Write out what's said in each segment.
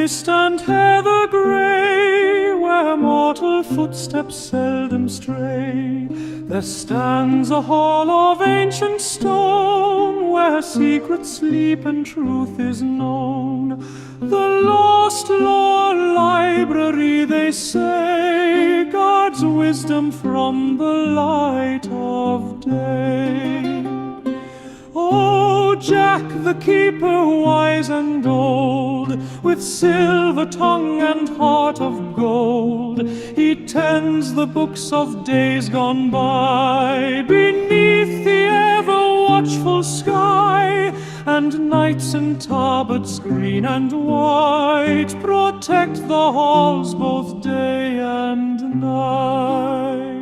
mist and heather grey, where mortal footsteps seldom stray, there stands a hall of ancient stone, where secrets sleep and truth is known. The lost lore library, they say, guards wisdom from the light of day. Oh, Jack the keeper, wise and old, with silver tongue and heart of gold, he tends the books of days gone by, beneath the ever-watchful sky, and knights in Talbots green and white protect the halls both day and night.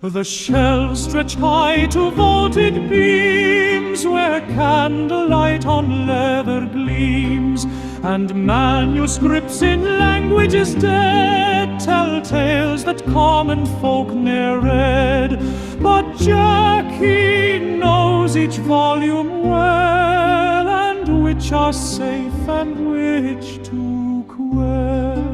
The shelves stretch high to vaulted beams, where candlelight on leather gleams, and manuscripts in languages dead tell tales that common folk ne'er read. But Jack, he knows each volume well, and which are safe and which to quell.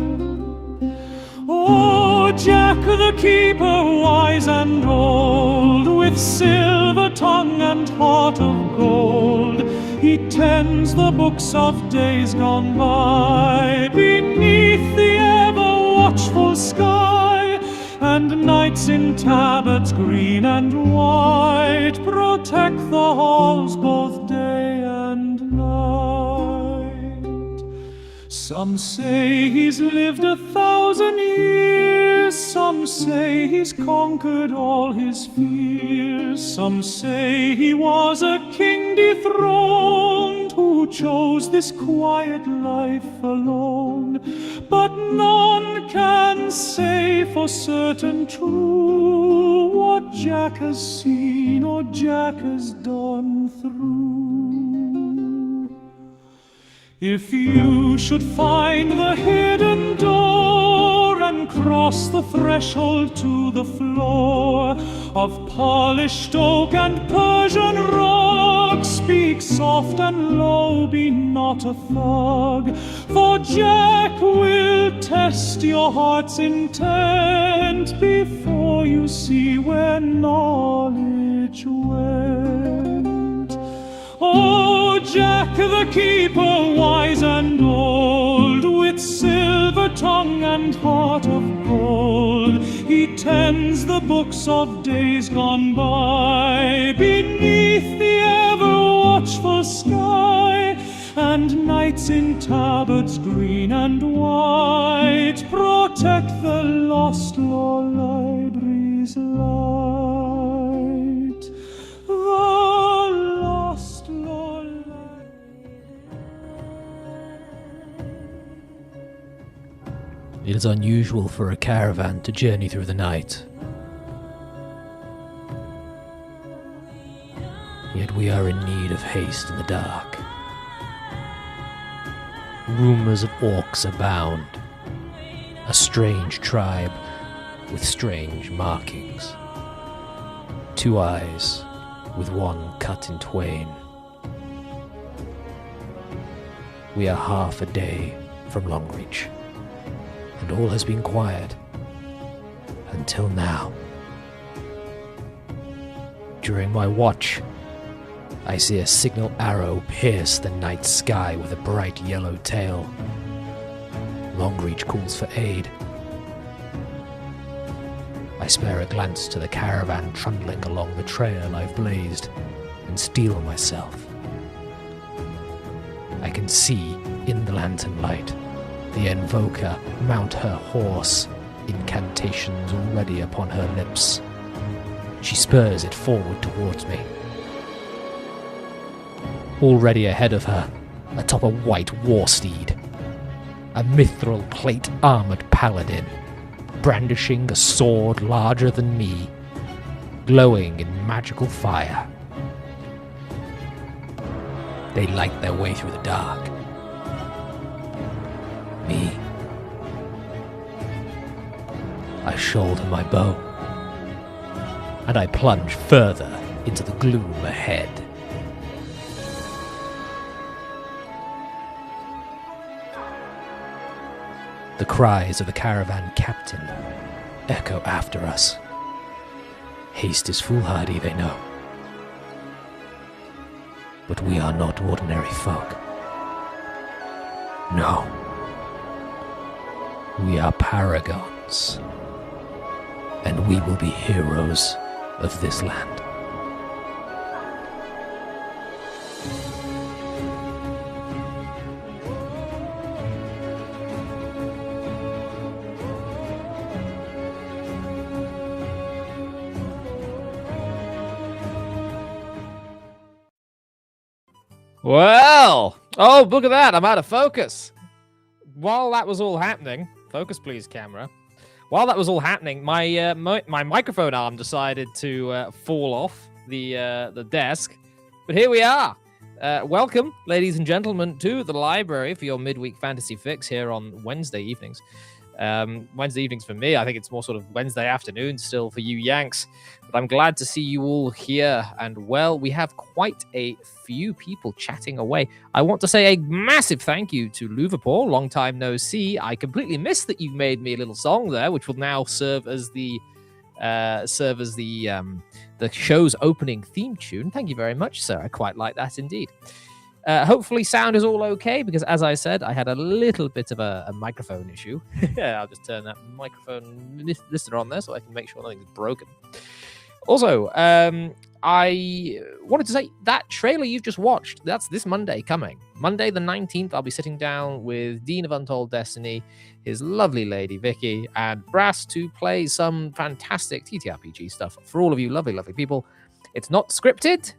Oh, Jack the keeper, wise and old, with silver tongue and heart of gold, he tends the books of days gone by, beneath the ever-watchful sky, and knights in tabards green and white protect the halls both day and night. Some say he's lived 1,000 years, some say he's conquered all his fears, some say he was a king dethroned who chose this quiet life alone. But none can say for certain true what Jack has seen or Jack has done through. If you should find the hidden door and cross the threshold to the floor of polished oak and Persian rock, speak soft and low, be not a thug, for Jack will test your heart's intent before you see where knowledge went. Oh, Jack the keeper, wise and old, with silver tongue and heart of gold, he tends the books of days gone by, beneath the ever-watchful sky, and knights in tabards green and white protect the lost lore library's light. The lost lore library. It is unusual for a caravan to journey through the night. Yet we are in need of haste in the dark. Rumors of orcs abound, a strange tribe with strange markings. 2 eyes with one cut in twain. We are half a day from Longreach, and all has been quiet until now. During my watch, I see a signal arrow pierce the night sky with a bright yellow tail. Longreach calls for aid. I spare a glance to the caravan trundling along the trail I've blazed and steel myself. I can see, in the lantern light, the invoker mount her horse, incantations already upon her lips. She spurs it forward towards me. Already ahead of her, atop a white war steed, a mithril plate armored paladin, brandishing a sword larger than me, glowing in magical fire. They light their way through the dark. Me, I shoulder my bow, and I plunge further into the gloom ahead. The cries of the caravan captain echo after us. Haste is foolhardy, they know. But we are not ordinary folk. No. We are paragons. And we will be heroes of this land. Well, oh, look at that. I'm out of focus. While that was all happening, focus please, camera. While that was all happening, my microphone arm decided to fall off the desk. But here we are. Welcome, ladies and gentlemen, to the library for your midweek fantasy fix here on Wednesday evenings. Wednesday evenings for me, I think it's more sort of Wednesday afternoon still for you Yanks. But I'm glad to see you all here. And well, we have quite a few people chatting away. I want to say a massive thank you to Liverpool. Long time no see. I completely missed that you made me a little song there, which will now serve as the show's opening theme tune. Thank you very much, sir. I quite like that indeed. Hopefully sound is all okay, because as I said, I had a little bit of a microphone issue. I'll just turn that microphone listener on there so I can make sure nothing's broken. Also, I wanted to say that trailer you've just watched, that's this Monday coming. Monday the 19th, I'll be sitting down with Dean of Untold Destiny, his lovely lady Vicky, and Brass to play some fantastic TTRPG stuff for all of you lovely, lovely people. It's not scripted.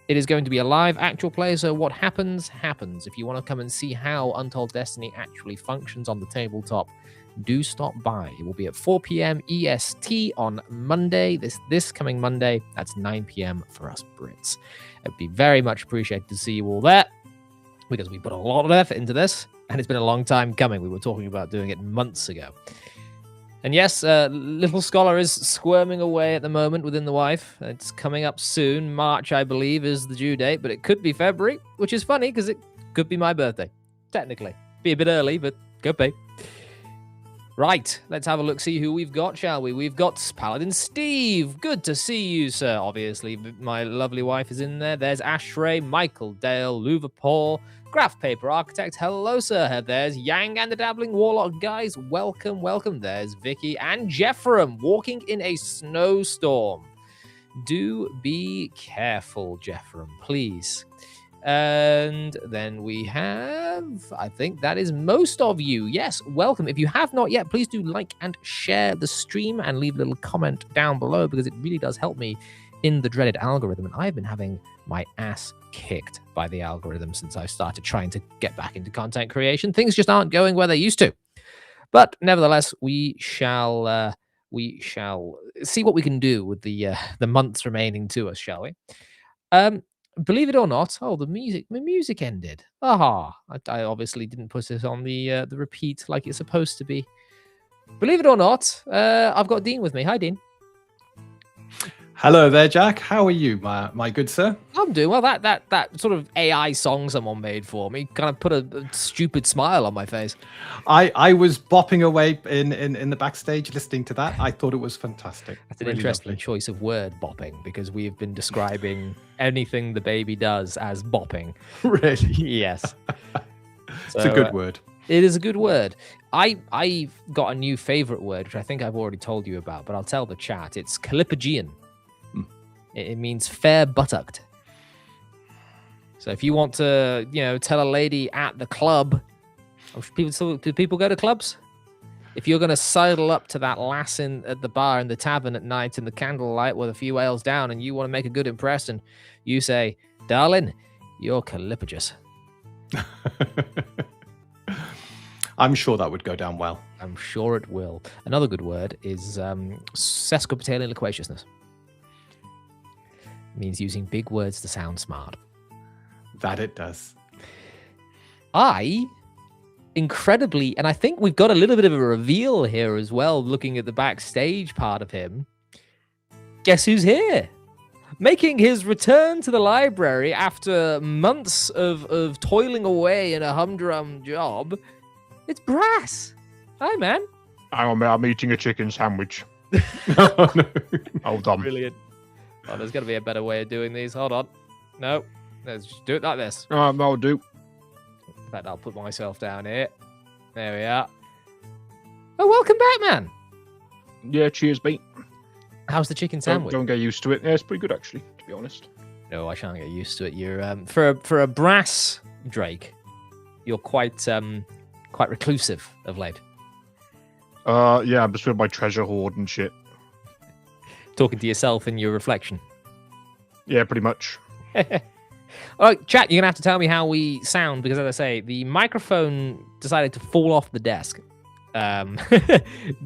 It is going to be a live actual play, so what happens, happens. If you want to come and see how Untold Destiny actually functions on the tabletop, do stop by. It will be at 4 p.m. EST on Monday, this coming Monday. That's 9 p.m. for us Brits. It'd be very much appreciated to see you all there, because we put a lot of effort into this, and it's been a long time coming. We were talking about doing it months ago. And yes, Little Scholar is squirming away at the moment within the wife. It's coming up soon. March, I believe, is the due date, but it could be February, which is funny because it could be my birthday, technically. Be a bit early, but could be. Right, let's have a look, see who we've got, shall we? We've got Paladin Steve. Good to see you, sir. Obviously, my lovely wife is in there. There's Ashray, Michael Dale, Luva Graph Paper Architect. Hello, sir. There's Yang and the Dabbling Warlock. Guys, welcome, welcome. There's Vicky and Jeffrem walking in a snowstorm. Do be careful, Jeffrem, please. And then we have, I think that is most of you. Yes, welcome. If you have not yet, please do like and share the stream and leave a little comment down below, because it really does help me in the dreaded algorithm. And I've been having my ass kicked by the algorithm since I started trying to get back into content creation. Things just aren't going where they used to. But nevertheless, we shall see what we can do with the months remaining to us, shall we? Believe it or not, the music ended. Aha! I obviously didn't put it on the repeat like it's supposed to be. Believe it or not, I've got Dean with me. Hi, Dean. Hello there, Jack. How are you, my good sir? I'm doing well. That sort of AI song someone made for me kind of put a stupid smile on my face. I was bopping away in the backstage listening to that. I thought it was fantastic. That's an interesting choice of word, bopping, because we've been describing anything the baby does as bopping. Really? Yes. It's a good word. It is a good word. I've got a new favorite word, which I think I've already told you about, but I'll tell the chat. It's Callipygian. It means fair buttocked. So if you want to, tell a lady at the club, do people go to clubs? If you're going to sidle up to that lass at the bar in the tavern at night in the candlelight with a few ales down, and you want to make a good impression, you say, "Darling, you're callipygious." I'm sure that would go down well. I'm sure it will. Another good word is sesquipedalian loquaciousness. Means using big words to sound smart. That it does. Incredibly, and I think we've got a little bit of a reveal here as well, looking at the backstage part of him. Guess who's here? Making his return to the library after months of toiling away in a humdrum job. It's Brass. Hi, man. Hang on, mate, I'm eating a chicken sandwich. Oh, no. Hold on. Brilliant. Oh, there's got to be a better way of doing these. Hold on. No. Let's just do it like this. I'll do. In fact, I'll put myself down here. There we are. Oh, welcome back, man. Yeah, cheers, mate. How's the chicken sandwich? Don't get used to it. Yeah, it's pretty good, actually, to be honest. No, I shan't get used to it. You're for a brass Drake, you're quite reclusive of late. Yeah, I'm just with my treasure hoard and shit. Talking to yourself in your reflection. Yeah, pretty much. All right, chat, you're going to have to tell me how we sound, because as I say, the microphone decided to fall off the desk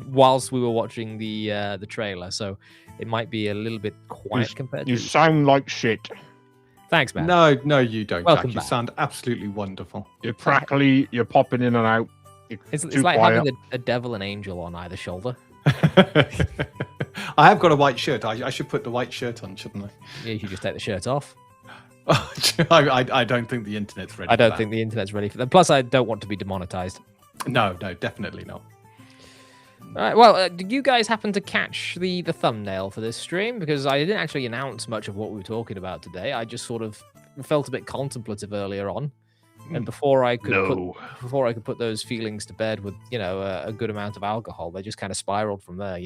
whilst we were watching the trailer, so it might be a little bit quiet compared to... You sound like shit. Thanks, man. No, you don't, Welcome Jack. You back. sound absolutely wonderful. You're crackly, you're popping in and out. It's Too like quiet. having a devil and angel on either shoulder. I have got a white shirt. I should put the white shirt on, shouldn't I? Yeah, you should just take the shirt off. I don't think the internet's ready. I don't for think the internet's ready for that. Plus, I don't want to be demonetized. that. No, definitely not. All right, well, did you guys happen to catch the thumbnail for this stream? Because I didn't actually announce much of what we were talking about today. I just sort of felt a bit contemplative earlier on, and before I could put those feelings to bed with a good amount of alcohol, they just kind of spiraled from there,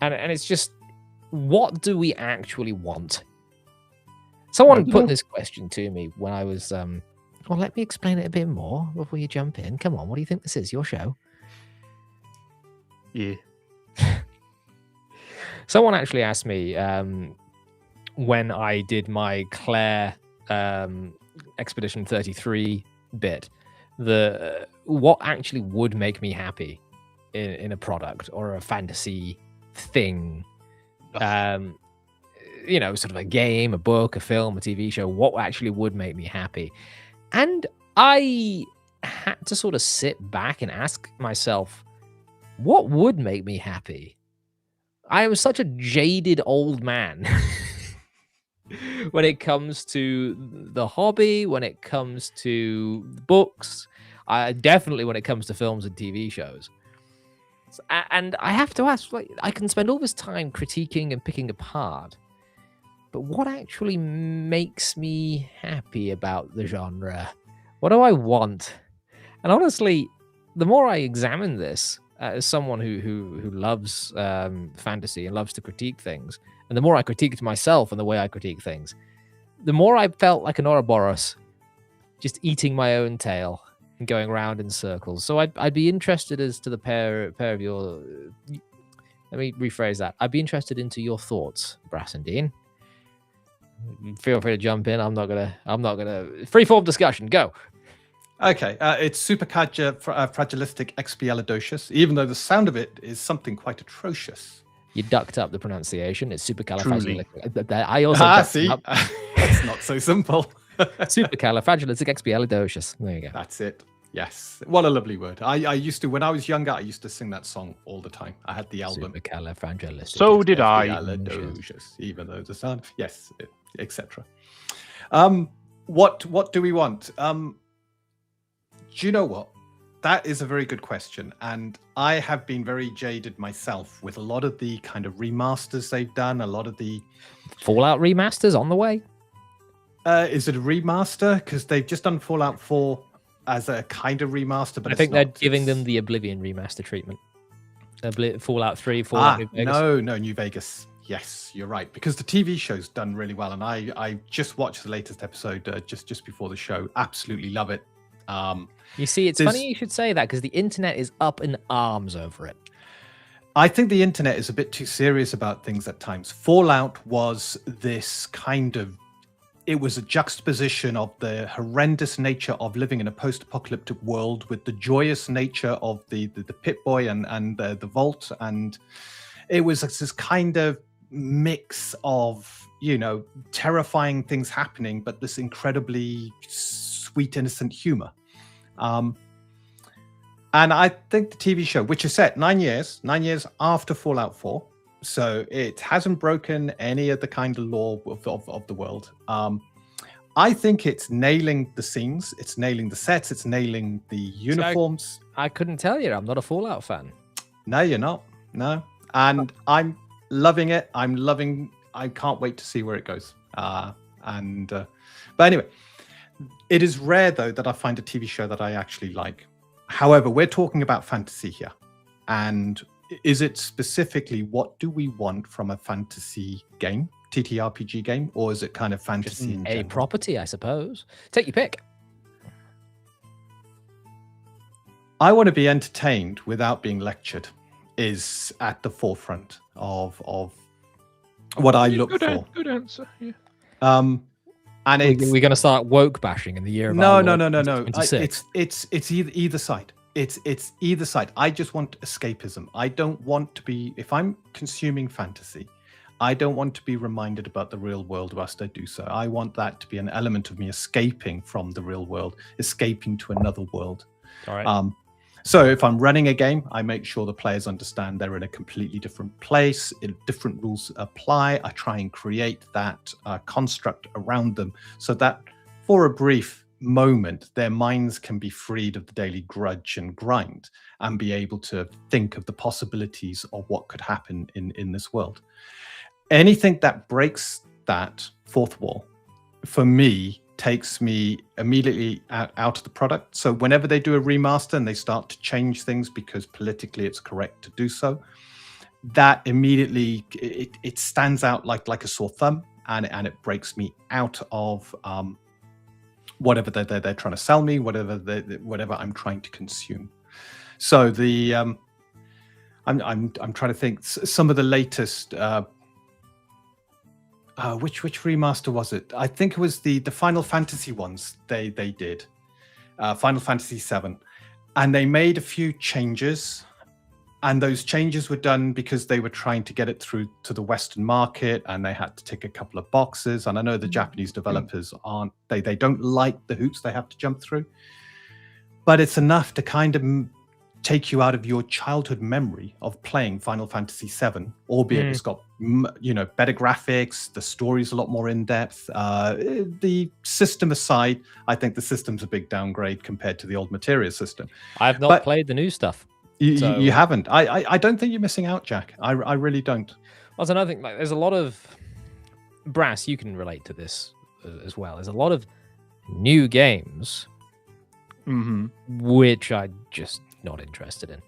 And it's just, what do we actually want? Someone put this question to me when I was well, let me explain it a bit more before you jump in. Come on, what do you think this is? Your show? Yeah. Someone actually asked me when I did my Claire Expedition 33 bit, what actually would make me happy in a product or a fantasy thing, sort of a game, a book, a film, a TV show, what actually would make me happy. And I had to sort of sit back and ask myself, what would make me happy? I am such a jaded old man when it comes to the hobby, when it comes to books, definitely when it comes to films and TV shows. And I have to ask, I can spend all this time critiquing and picking apart, but what actually makes me happy about the genre? What do I want? And honestly, the more I examine this, as someone who loves fantasy and loves to critique things, and the more I critiqued myself and the way I critique things, the more I felt like an Ouroboros, just eating my own tail and going around in circles. So I'd be interested as to the pair of your... Let me rephrase that. I'd be interested into your thoughts, Brass and Dean. Feel free to jump in. I'm not gonna. Freeform discussion. Go. Okay, it's supercalifragilistic expialidocious, even though the sound of it is something quite atrocious. You ducked up the pronunciation. It's Truly. supercalifragilistic. I also See, up. it's not so simple. Supercalifragilisticexpialidocious. There you go. That's it. Yes, what a lovely word. I used to, when I was younger, I used to sing that song all the time. I had the album. Supercalifragilistic. So did I. Expialidocious, even though the sound, yes, etc. What do we want? Do you know what? That is a very good question. And I have been very jaded myself with a lot of the kind of remasters they've done, a lot of the... Fallout remasters on the way. Is it a remaster? Because they've just done Fallout 4 as a kind of remaster, but I think they're giving them the Oblivion remaster treatment. Fallout 3, Fallout New Vegas. No, New Vegas. Yes, you're right. Because the TV show's done really well. And I just watched the latest episode just before the show. Absolutely love it. You see, it's funny you should say that because the internet is up in arms over it. I think the internet is a bit too serious about things at times. Fallout was this kind of... It was a juxtaposition of the horrendous nature of living in a post-apocalyptic world with the joyous nature of the Pip-Boy and the Vault. And it was this kind of mix of, terrifying things happening, but this incredibly sweet, innocent humor. And I think the TV show, which is set 9 years after Fallout 4, so it hasn't broken any of the kind of law of the world. I think it's nailing the scenes, it's nailing the sets, it's nailing the uniforms. I couldn't tell you. I'm not a Fallout fan. No, you're not. No. And I'm loving it. I can't wait to see where it goes. But anyway, it is rare though that I find a TV show that I actually like. However, we're talking about fantasy here. And is it specifically what do we want from a fantasy game, TTRPG game, or is it kind of fantasy in A general? property, I suppose. Take your pick. I want to be entertained without being lectured is at the forefront of what I look for. Good answer. Yeah. And We're going to start woke bashing in the year of no. our Lord 2026. It's either side. It's either side. I just want escapism. I don't want to be, if I'm consuming fantasy, I don't want to be reminded about the real world whilst I do so. I want that to be an element of me escaping from the real world, escaping to another world. All right. So if I'm running a game, I make sure the players understand they're in a completely different place, different rules apply. I try and create that construct around them so that for a brief moment, their minds can be freed of the daily grudge and grind and be able to think of the possibilities of what could happen in this world. Anything that breaks that fourth wall, for me, takes me immediately out of the product. So whenever they do a remaster and they start to change things because politically it's correct to do so, that immediately it stands out like a sore thumb, and it breaks me out of whatever they're trying to sell me, whatever I'm trying to consume. So I'm trying to think some of the latest. Which remaster was it? I think it was the Final Fantasy ones they did. Final Fantasy VII. And they made a few changes. And those changes were done because they were trying to get it through to the Western market, and they had to tick a couple of boxes. And I know the Japanese developers they don't like the hoops they have to jump through. But it's enough to kind of take you out of your childhood memory of playing Final Fantasy VII, albeit it's got better graphics, the story's a lot more in depth. The system aside, I think the system's a big downgrade compared to the old Materia system. I've not played the new stuff. You haven't. I don't think you're missing out, Jack. I really don't. Well, that's another thing. Like, there's a lot of Brass. You can relate to this as well. There's a lot of new games, which I just not interested in,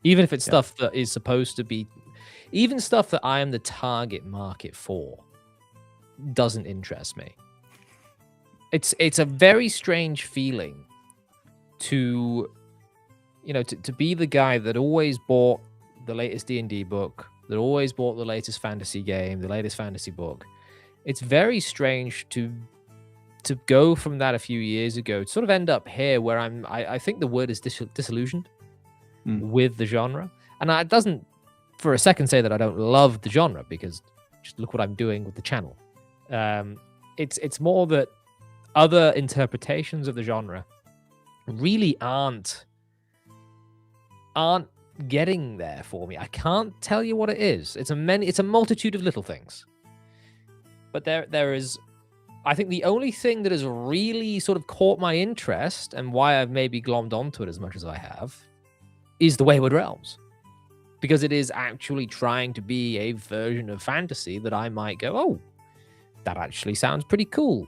even if it's stuff that is supposed to be, even stuff that I am the target market for doesn't interest me. It's a very strange feeling to be the guy that always bought the latest D&D book, that always bought the latest fantasy game, the latest fantasy book. It's very strange to go from that a few years ago to sort of end up here where I think the word is disillusioned with the genre. And it doesn't for a second say that I don't love the genre, because just look what I'm doing with the channel. It's more that other interpretations of the genre really aren't getting there for me. I can't tell you what it is. It's a multitude of little things. But there is, I think the only thing that has really sort of caught my interest and why I've maybe glommed onto it as much as I have is the Wayward Realms. Because it is actually trying to be a version of fantasy that I might go, oh, that actually sounds pretty cool.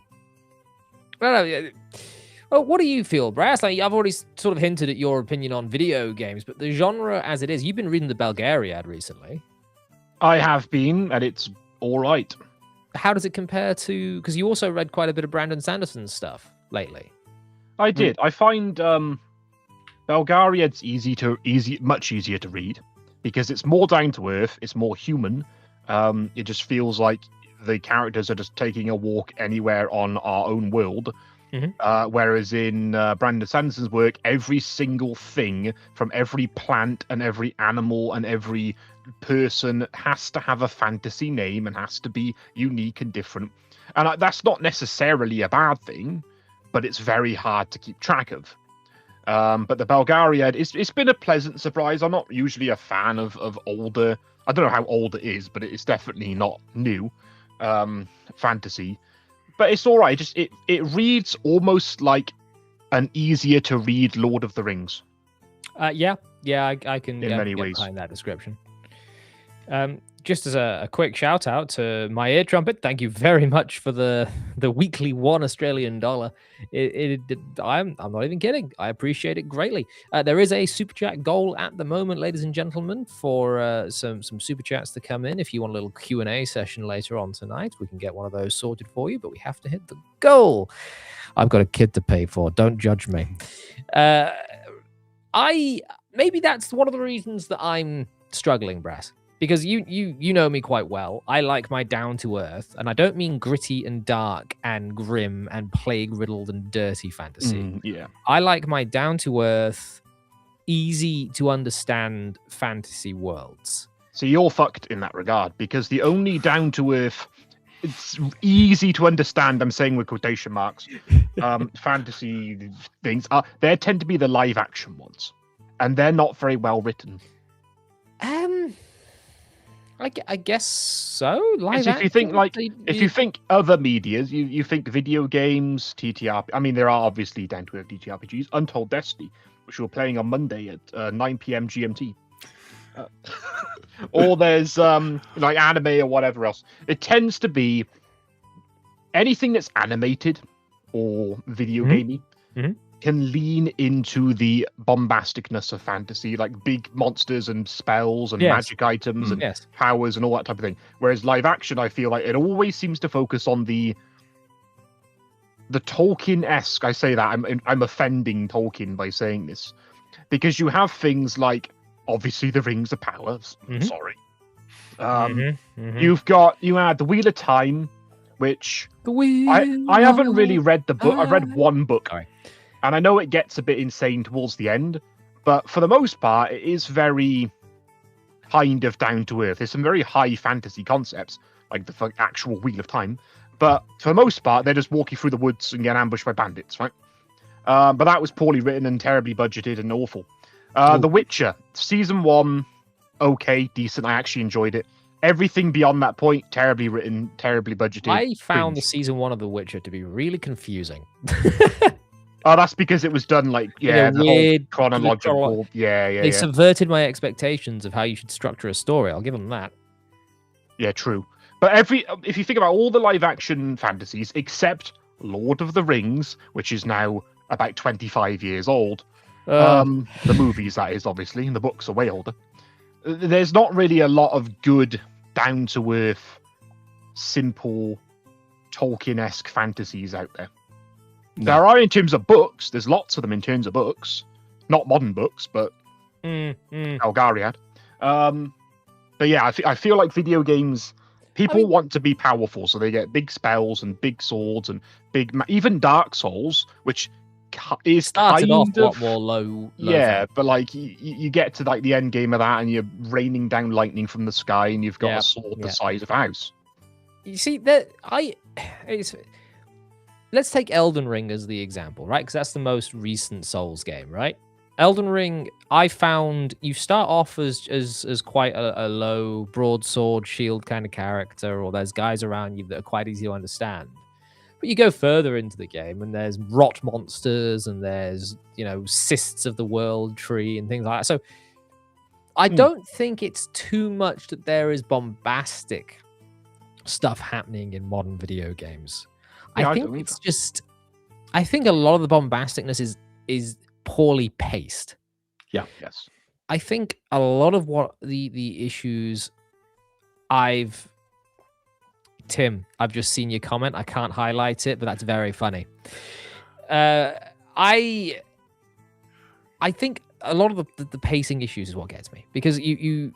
Well, what do you feel, Brass? Like, I've already sort of hinted at your opinion on video games, but the genre as it is, you've been reading the Belgariad recently. I have been, and it's all right. How does it compare to... Because you also read quite a bit of Brandon Sanderson's stuff lately. I did. I find Belgariad's much easier to read, because it's more down to earth, it's more human. It just feels like the characters are just taking a walk anywhere on our own world. Whereas in Brandon Sanderson's work, every single thing from every plant and every animal and every person has to have a fantasy name and has to be unique and different. And that's not necessarily a bad thing, but it's very hard to keep track of. But the Belgariad, it's been a pleasant surprise. I'm not usually a fan of older, I don't know how old it is, but it's definitely not new fantasy. but it's all right. It reads almost like an easier to read Lord of the Rings. Yeah, I can In many get ways. behind that description. Just as a quick shout out to my ear trumpet, thank you very much for the weekly $1 Australian. I'm not even kidding. I appreciate it greatly. There is a super chat goal at the moment, ladies and gentlemen, for some super chats to come in. If you want a little Q&A session later on tonight, we can get one of those sorted for you. But we have to hit the goal. I've got a kid to pay for. Don't judge me. Maybe that's one of the reasons that I'm struggling, Brass. Because you know me quite well. I like my down to earth, and I don't mean gritty and dark and grim and plague riddled and dirty fantasy. Yeah. I like my down to earth, easy to understand fantasy worlds. So you're fucked in that regard, because the only down to earth, it's easy to understand, I'm saying with quotation marks, fantasy things they tend to be the live action ones, and they're not very well written. I guess so. Live if you think action, if you think other medias, you think video games, TTRP. I mean, there are obviously down to earth TTRPGs, Untold Destiny, which we're playing on Monday at 9 p.m. GMT. Or there's like anime or whatever else. It tends to be anything that's animated or video gamey can lean into the bombasticness of fantasy, like big monsters and spells and magic items and powers and all that type of thing. Whereas live action, I feel like it always seems to focus on the Tolkien-esque. I say that I'm offending Tolkien by saying this, because you have things like obviously the Rings of Power. Sorry. You had the Wheel of Time, which I haven't really read the book. I've read one book. And I know it gets a bit insane towards the end, but for the most part, it is very kind of down to earth. There's some very high fantasy concepts, like the actual Wheel of Time, but for the most part, they just walk you through the woods and get ambushed by bandits, right? But that was poorly written and terribly budgeted and awful. The Witcher, season 1, okay, decent. I actually enjoyed it. Everything beyond that point, terribly written, terribly budgeted. I found the season 1 of The Witcher to be really confusing. Oh, that's because it was done like the weird, whole chronological. They subverted my expectations of how you should structure a story. I'll give them that. Yeah, true. But if you think about all the live action fantasies except Lord of the Rings, which is now about 25 years old, the movies that is obviously, and the books are way older. There's not really a lot of good down to earth, simple Tolkien-esque fantasies out there. No. There are in terms of books. There's lots of them in terms of books, not modern books, but Algariad. But yeah, I feel like video games. People want to be powerful, so they get big spells and big swords and even Dark Souls, which is started off a of, lot more low. Yeah, but like you get to like the end game of that, and you're raining down lightning from the sky, and you've got a sword the size of a house. You see let's take Elden Ring as the example, right? Because that's the most recent Souls game, right? Elden Ring, I found you start off as quite a low broadsword shield kind of character, or there's guys around you that are quite easy to understand. But you go further into the game, and there's rot monsters, and there's cysts of the world tree and things like that. So I don't think it's too much that there is bombastic stuff happening in modern video games. I think it's just, I think a lot of the bombasticness is poorly paced. Yeah. Yes. I think a lot of what the issues Tim, I've just seen your comment. I can't highlight it, but that's very funny. I think a lot of the pacing issues is what gets me, because you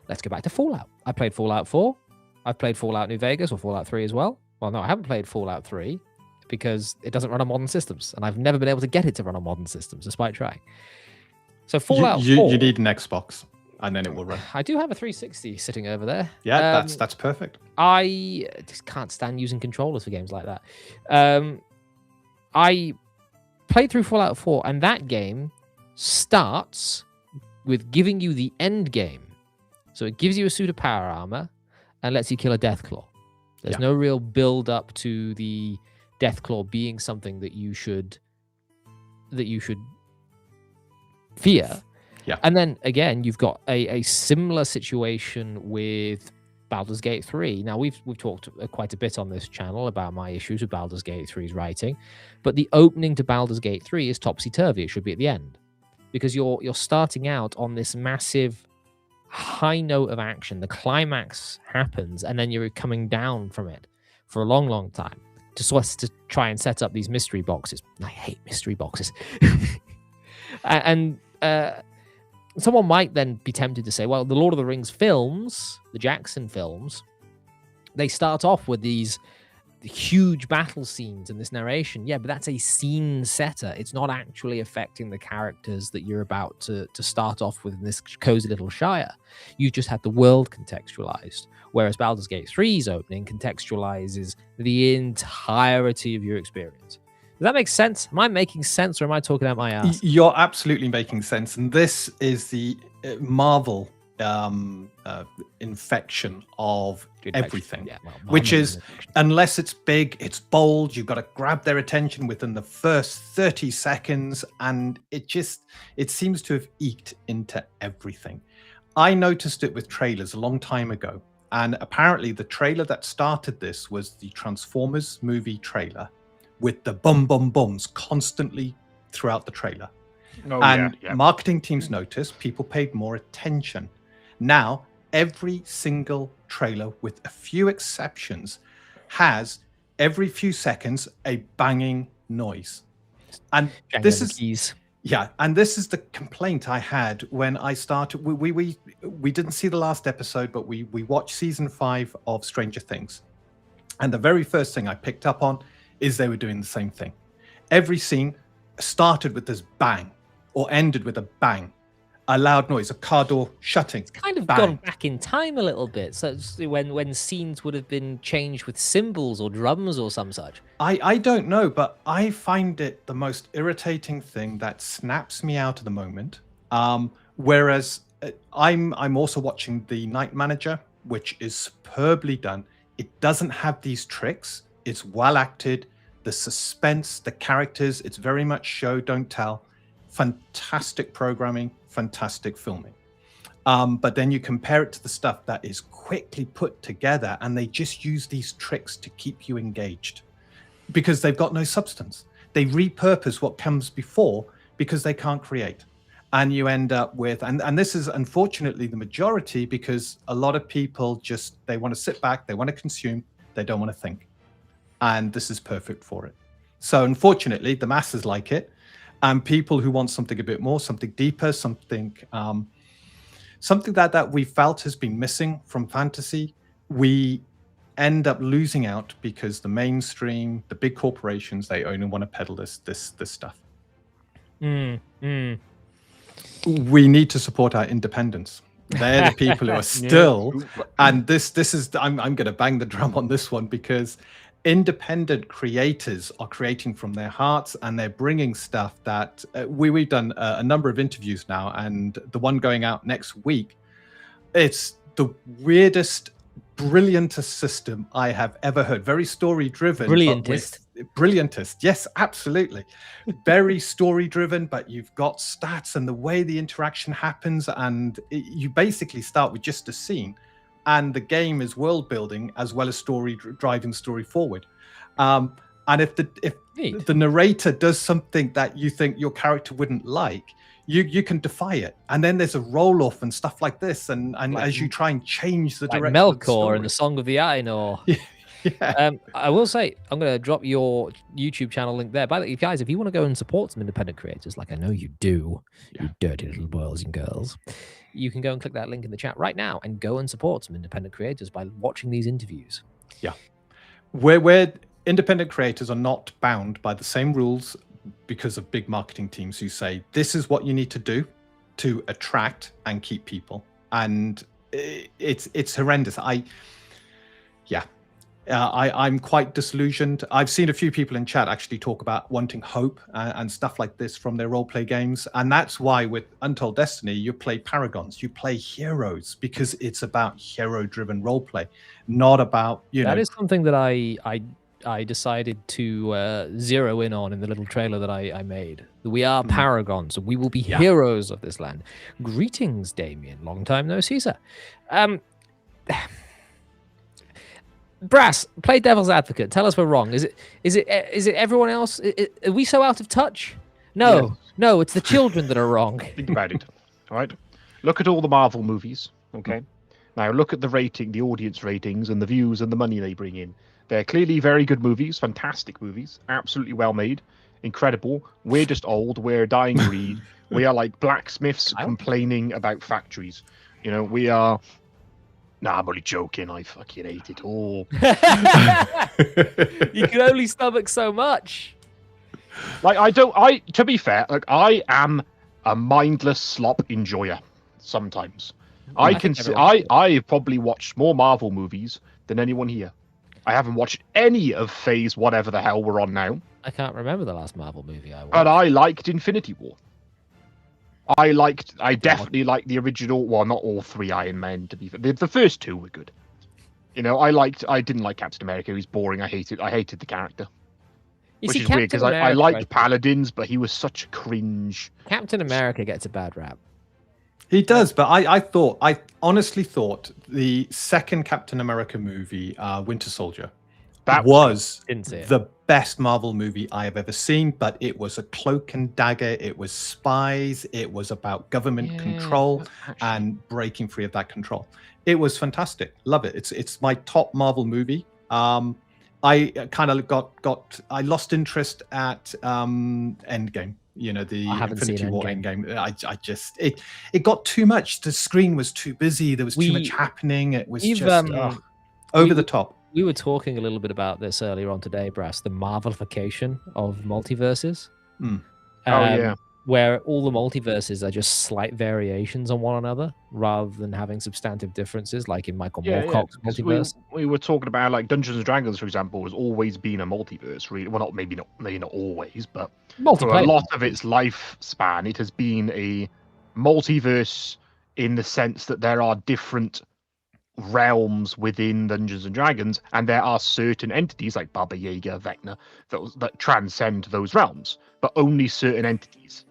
let's go back to Fallout. I played Fallout 4. I've played Fallout New Vegas or Fallout 3 as well. Well, no, I haven't played Fallout 3 because it doesn't run on modern systems, and I've never been able to get it to run on modern systems despite trying. So Fallout 4, you need an Xbox, and then it will run. I do have a 360 sitting over there. Yeah, that's perfect. I just can't stand using controllers for games like that. I played through Fallout 4, and that game starts with giving you the end game. So it gives you a suit of power armor and lets you kill a Deathclaw. There's no real build up to the Deathclaw being something that you should fear. Yeah. And then again, you've got a similar situation with Baldur's Gate 3. Now we've talked quite a bit on this channel about my issues with Baldur's Gate 3's writing, but the opening to Baldur's Gate 3 is topsy-turvy. It should be at the end, because you're starting out on this massive high note of action. The climax happens, and then you're coming down from it for a long time to try and set up these mystery boxes. I hate mystery boxes. and someone might then be tempted to say, well, the Lord of the Rings films, the Jackson films, they start off with these huge battle scenes and this narration. Yeah, but that's a scene setter. It's not actually affecting the characters that you're about to start off with in this cozy little shire. You just had the world contextualized, whereas Baldur's Gate 3's opening contextualizes the entirety of your experience. Does that make sense? Am I making sense, or am I talking out my ass? You're absolutely making sense. And this is the Marvel infection of everything, which is, unless it's big, it's bold, you've got to grab their attention within the first 30 seconds, and it seems to have eked into everything. I noticed it with trailers a long time ago, and apparently the trailer that started this was the Transformers movie trailer, with the bums constantly throughout the trailer. Marketing teams noticed people paid more attention. Now, every single trailer, with a few exceptions, has every few seconds a banging noise. And this is the complaint I had when I started. We didn't see the last episode, but we watched season 5 of Stranger Things. And the very first thing I picked up on is they were doing the same thing. Every scene started with this bang or ended with a bang. A loud noise, a car door shutting. It's kind of gone back in time a little bit. So when scenes would have been changed with cymbals or drums or some such. I don't know, but I find it the most irritating thing that snaps me out of the moment. Whereas I'm also watching The Night Manager, which is superbly done. It doesn't have these tricks. It's well acted. The suspense, the characters, it's very much show, don't tell. Fantastic programming, fantastic filming. But then you compare it to the stuff that is quickly put together, and they just use these tricks to keep you engaged because they've got no substance. They repurpose what comes before because they can't create. And you end up with, and this is unfortunately the majority, because a lot of people they want to sit back, they want to consume, they don't want to think. And this is perfect for it. So unfortunately, the masses like it. And people who want something a bit more, something deeper, something that we felt has been missing from fantasy, we end up losing out because the mainstream, the big corporations, they only want to peddle this stuff. We need to support our independents. They're the people who are still, and this is, I'm going to bang the drum on this one, because independent creators are creating from their hearts, and they're bringing stuff that we've done a number of interviews now, and the one going out next week, it's the weirdest, brilliantest system I have ever heard. Very story driven. Brilliantest, yes, absolutely. Very story driven, but you've got stats and the way the interaction happens, and you basically start with just a scene, and the game is world building as well as story, driving story forward. And if the narrator does something that you think your character wouldn't like, you can defy it. And then there's a roll off and stuff like this, and like, as you try and change the direction, Melkor in the Song of the Ainur. Yeah. I will say, I'm going to drop your YouTube channel link there. By the way, guys, if you want to go and support some independent creators, like I know you do, you dirty little boys and girls, you can go and click that link in the chat right now and go and support some independent creators by watching these interviews. Yeah. Where independent creators are not bound by the same rules because of big marketing teams who say, this is what you need to do to attract and keep people. And it's horrendous. I'm quite disillusioned. I've seen a few people in chat actually talk about wanting hope and stuff like this from their role-play games, and that's why with Untold Destiny you play paragons, you play heroes, because it's about hero-driven role-play, not about That is something that I decided to zero in on in the little trailer that I made. We are paragons, and we will be heroes of this land. Greetings, Damien. Long time no see, sir. Brass, play devil's advocate. Tell us we're wrong. Is it everyone else? Are we so out of touch? No, no, it's the children that are wrong. Think about it. All right. Look at all the Marvel movies. Okay. Now look at the audience ratings, and the views and the money they bring in. They're clearly very good movies, fantastic movies, absolutely well made, incredible. We're just old. We're a dying breed. We are like blacksmiths complaining about factories. You know, we are. Nah, I'm only joking. I fucking hate it all. You can only stomach so much. Like, to be fair, like, I am a mindless slop enjoyer sometimes. I probably watched more Marvel movies than anyone here. I haven't watched any of Phase whatever the hell we're on now. I can't remember the last Marvel movie I watched. But I liked Infinity War. I definitely liked the original. Well, not all three Iron Men, to be fair. The first two were good. You know, I didn't like Captain America. He was boring. I hated the character. Which is weird because I liked Paladins, but he was such a cringe. Captain America gets a bad rap. He does, but I honestly thought the second Captain America movie, Winter Soldier, that was the best Marvel movie I have ever seen, but it was a cloak and dagger. It was spies. It was about government control and breaking free of that control. It was fantastic. Love it. It's my top Marvel movie. I kind of I lost interest at Endgame. You know, the Infinity War Endgame. I just it got too much. The screen was too busy. There was too much happening. It was just over the top. We were talking a little bit about this earlier on today, Brass, the Marvelification of multiverses. Where all the multiverses are just slight variations on one another rather than having substantive differences, like in Michael Moorcock's multiverse. We were talking about, like, Dungeons and Dragons, for example, has always been a multiverse. Really, well, maybe not always, but for a lot of its lifespan, it has been a multiverse in the sense that there are different realms within Dungeons and Dragons, and there are certain entities like Baba Yaga, Vecna, that transcend those realms, but only certain entities.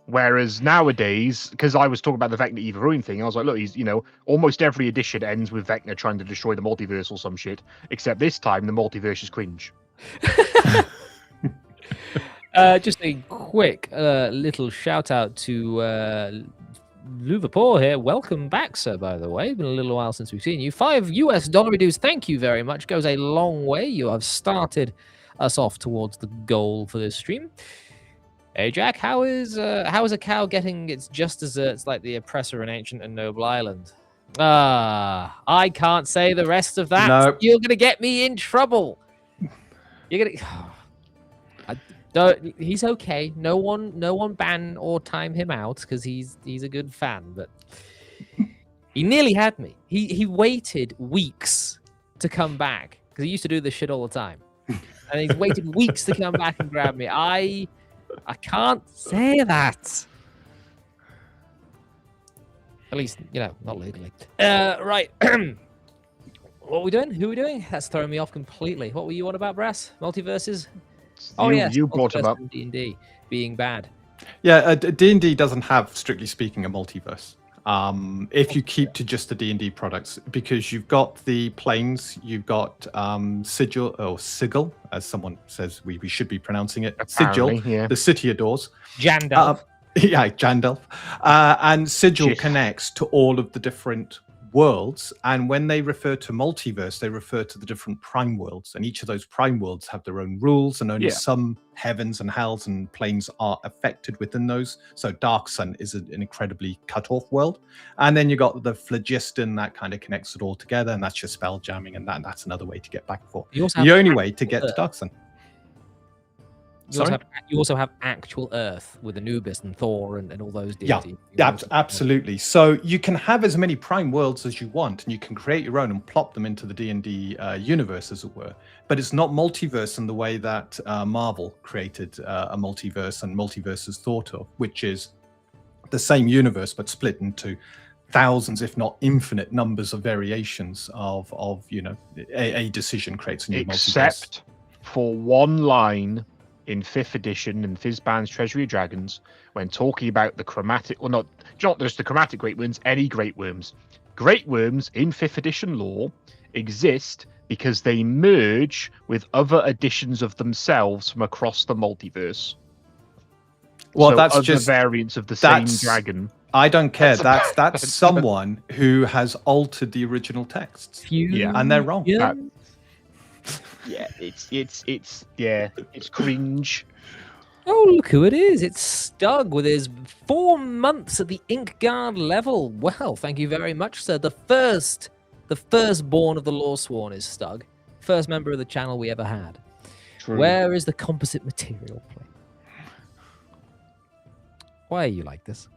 Whereas nowadays, because I was talking about the Vecna Eva Ruin thing, I was like, look, almost every edition ends with Vecna trying to destroy the multiverse or some shit, except this time the multiverse is cringe. Just a quick little shout out to Liverpool here. Welcome back, sir, by the way. It's been a little while since we've seen you. $5 dues. Thank you very much. Goes a long way. You have started us off towards the goal for this stream. Hey, Jack, how is a cow getting its just desserts like the oppressor in ancient and noble Ireland? I can't say the rest of that. Nope. You're going to get me in trouble. You're going to... He's okay. No one ban or time him out because he's a good fan. But he nearly had me. He waited weeks to come back because he used to do this shit all the time, and he's waited weeks to come back and grab me. I can't say that. At least, not legally. Right. What are we doing? Who are we doing? That's throwing me off completely. What were you on about, Brass? Multiverses? You brought him up. D&D being bad. Yeah, D&D doesn't have, strictly speaking, a multiverse. If you keep to just the D&D products, because you've got the planes, you've got Sigil, as someone says we should be pronouncing it. Apparently, Sigil, the city adores. Jandalf. Jandalf. And Sigil connects to all of the different worlds, and when they refer to multiverse, they refer to the different prime worlds, and each of those prime worlds have their own rules, and only some heavens and hells and planes are affected within those. So Dark Sun is an incredibly cut-off world, and then you got the Phlogiston that kind of connects it all together, and that's your spell jamming, and that's another way to get back and forth. The only way to get to Dark Sun. You also have actual Earth with Anubis and Thor and all those Yeah, deities. absolutely. So you can have as many prime worlds as you want, and you can create your own and plop them into the D&D universe, as it were. But it's not multiverse in the way that Marvel created a multiverse and multiverse is thought of, which is the same universe but split into thousands, if not infinite numbers of variations of a decision creates a new multiverse. Except for one line in 5th edition in Fizban's Treasury of Dragons, when talking about the chromatic, well, not just the chromatic great worms, any great worms. Great worms in 5th edition lore exist because they merge with other editions of themselves from across the multiverse. Well, so that's other just variants of the same dragon. I don't care. That's someone who has altered the original texts. Yeah. And they're wrong. Yeah, it's cringe. Oh, look who it is. It's Stug with his 4 months at the Ink Guard level. Well, thank you very much, sir. The firstborn of the Lawsworn is Stug. First member of the channel we ever had. True. Where is the composite material plane? Why are you like this?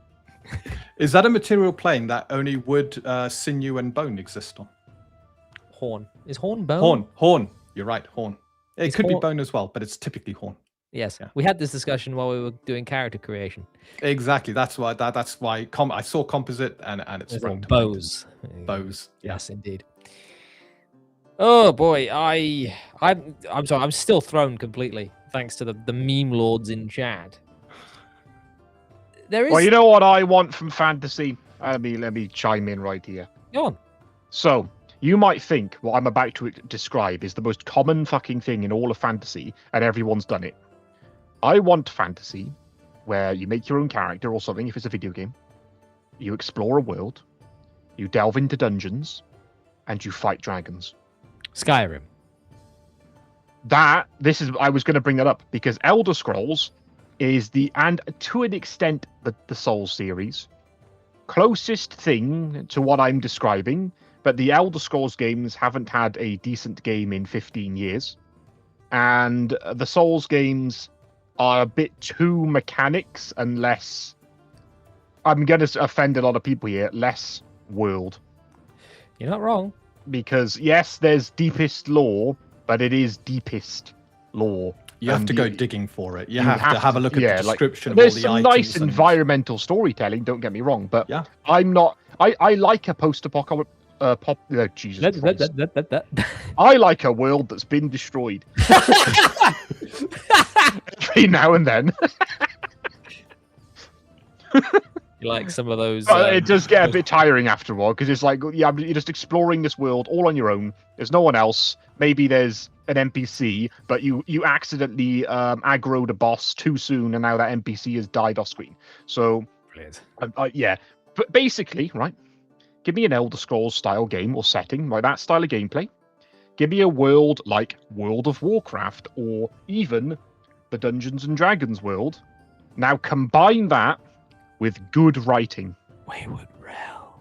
Is that a material plane that only wood, sinew, and bone exist on? Horn. Is horn bone? Horn. You're right, horn. It could be horn- bone as well, but it's typically horn. Yes. Yeah. We had this discussion while we were doing character creation. Exactly. That's why. That's why. I saw composite, and it's wrong. Bows. Bows. Yes, indeed. Oh boy, I'm sorry. I'm still thrown completely, thanks to the meme lords in chat. There is. Well, you know what I want from fantasy? Let me chime in right here. Go on. So, you might think what I'm about to describe is the most common fucking thing in all of fantasy, and everyone's done it. I want fantasy where you make your own character or something if it's a video game. You explore a world, you delve into dungeons, and you fight dragons. Skyrim. I was going to bring that up because Elder Scrolls is and to an extent the Souls series, closest thing to what I'm describing, but the Elder Scrolls games haven't had a decent game in 15 years. And the Souls games are a bit too mechanics and less, I'm going to offend a lot of people here, less world. You're not wrong. Because, yes, there's deepest lore, but it is deepest lore. You have to go digging for it. You have to have a look at the description of all the items. There's some nice environmental storytelling, don't get me wrong, but yeah. I'm not... I like a post-apocalyptic... Jesus Christ. I like a world that's been destroyed. Every now and then. You like some of those... it does get a bit tiring after a while, because it's like, yeah, you're just exploring this world all on your own. There's no one else. Maybe there's an NPC, but you accidentally aggroed a boss too soon, and now that NPC has died off screen. So, brilliant. Yeah. But basically, right, give me an Elder Scrolls style game or setting, like that style of gameplay. Give me a world like World of Warcraft, or even the Dungeons and Dragons world. Now combine that with good writing. Wayward Realm.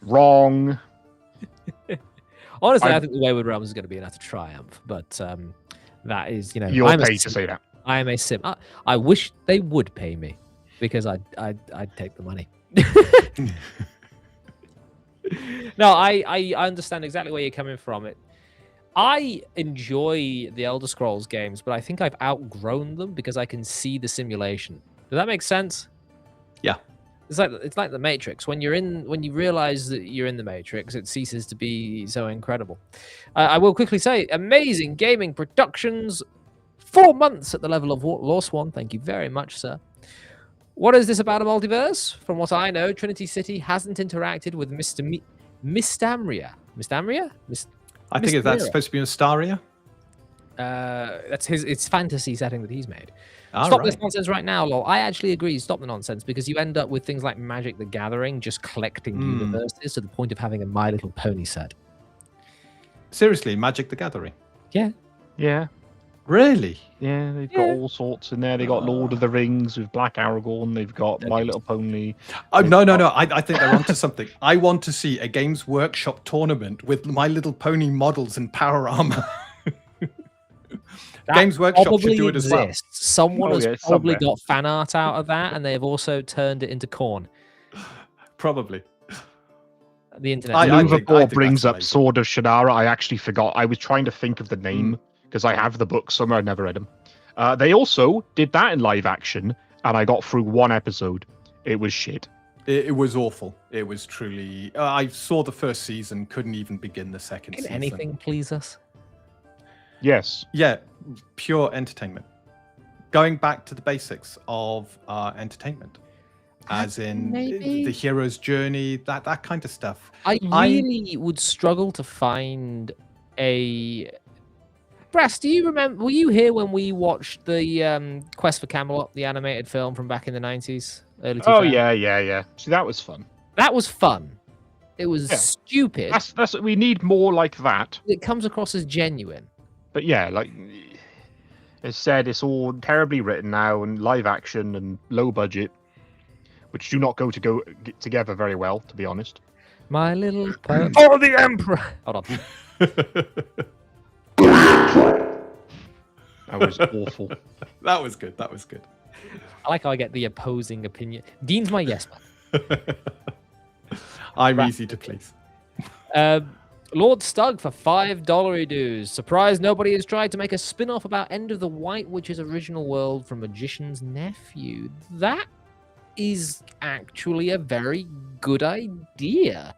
Wrong. Honestly, I think the Wayward Realms is going to be an utter triumph, but that is, You're paid to say that. I am a sim. I wish they would pay me, because I'd take the money. No, I understand exactly where you're coming from. I enjoy the Elder Scrolls games, but I think I've outgrown them because I can see the simulation. Does that make sense? Yeah. It's like the Matrix. When you realize that you're in the Matrix, it ceases to be so incredible. I will quickly say, amazing gaming productions. 4 months at the level of Lawsworn. Thank you very much, sir. What is this about a multiverse? From what I know, Trinity City hasn't interacted with Mistamria. Mistamria? I think that's supposed to be Mystaria. That's it's fantasy setting that he's made. All Stop right. this nonsense right now, lol. I actually agree. Stop the nonsense, because you end up with things like Magic the Gathering, just collecting universes to the point of having a My Little Pony set. Seriously, Magic the Gathering? Yeah. Yeah. Really? Yeah, they've got all sorts in there. They got Lord of the Rings with Black Aragorn. They've got My Little Pony. Oh, no. I think they're onto something. I want to see a Games Workshop tournament with My Little Pony models and power armor. Games Workshop should probably do it as well. exists. Someone Oh, has yeah, it's probably somewhere. got fan art out of that, and they've also turned it into corn. Probably. The internet. I think Movabor that's brings up amazing. Sword of Shannara. I actually forgot. I was trying to think of the name because I have the book somewhere. I never read them. They also did that in live action, and I got through one episode. It was shit. It was awful. It was truly. I saw the first season, couldn't even begin the second Can season. anything please us? Yes. Yeah, pure entertainment. Going back to the basics of entertainment, as in Maybe. the hero's journey, that kind of stuff. I really would struggle to find a. Brass, do you remember? Were you here when we watched the Quest for Camelot, the animated film from back in the 90s, early 2000s? Oh yeah. See, that was fun. That was fun. It was Yeah. stupid. That's we need more like that. It comes across as genuine. But yeah, like it's said, it's all terribly written now and live action and low budget, which do not go together very well, to be honest. My little oh, the Emperor. Hold on. That was awful. That was good. That was good. I like how I get the opposing opinion. Dean's my yes man. I'm Right. easy to please. Lord Stug for $5 dues. Surprised nobody has tried to make a spin-off about End of the White Witch's original world from Magician's Nephew. That is actually a very good idea.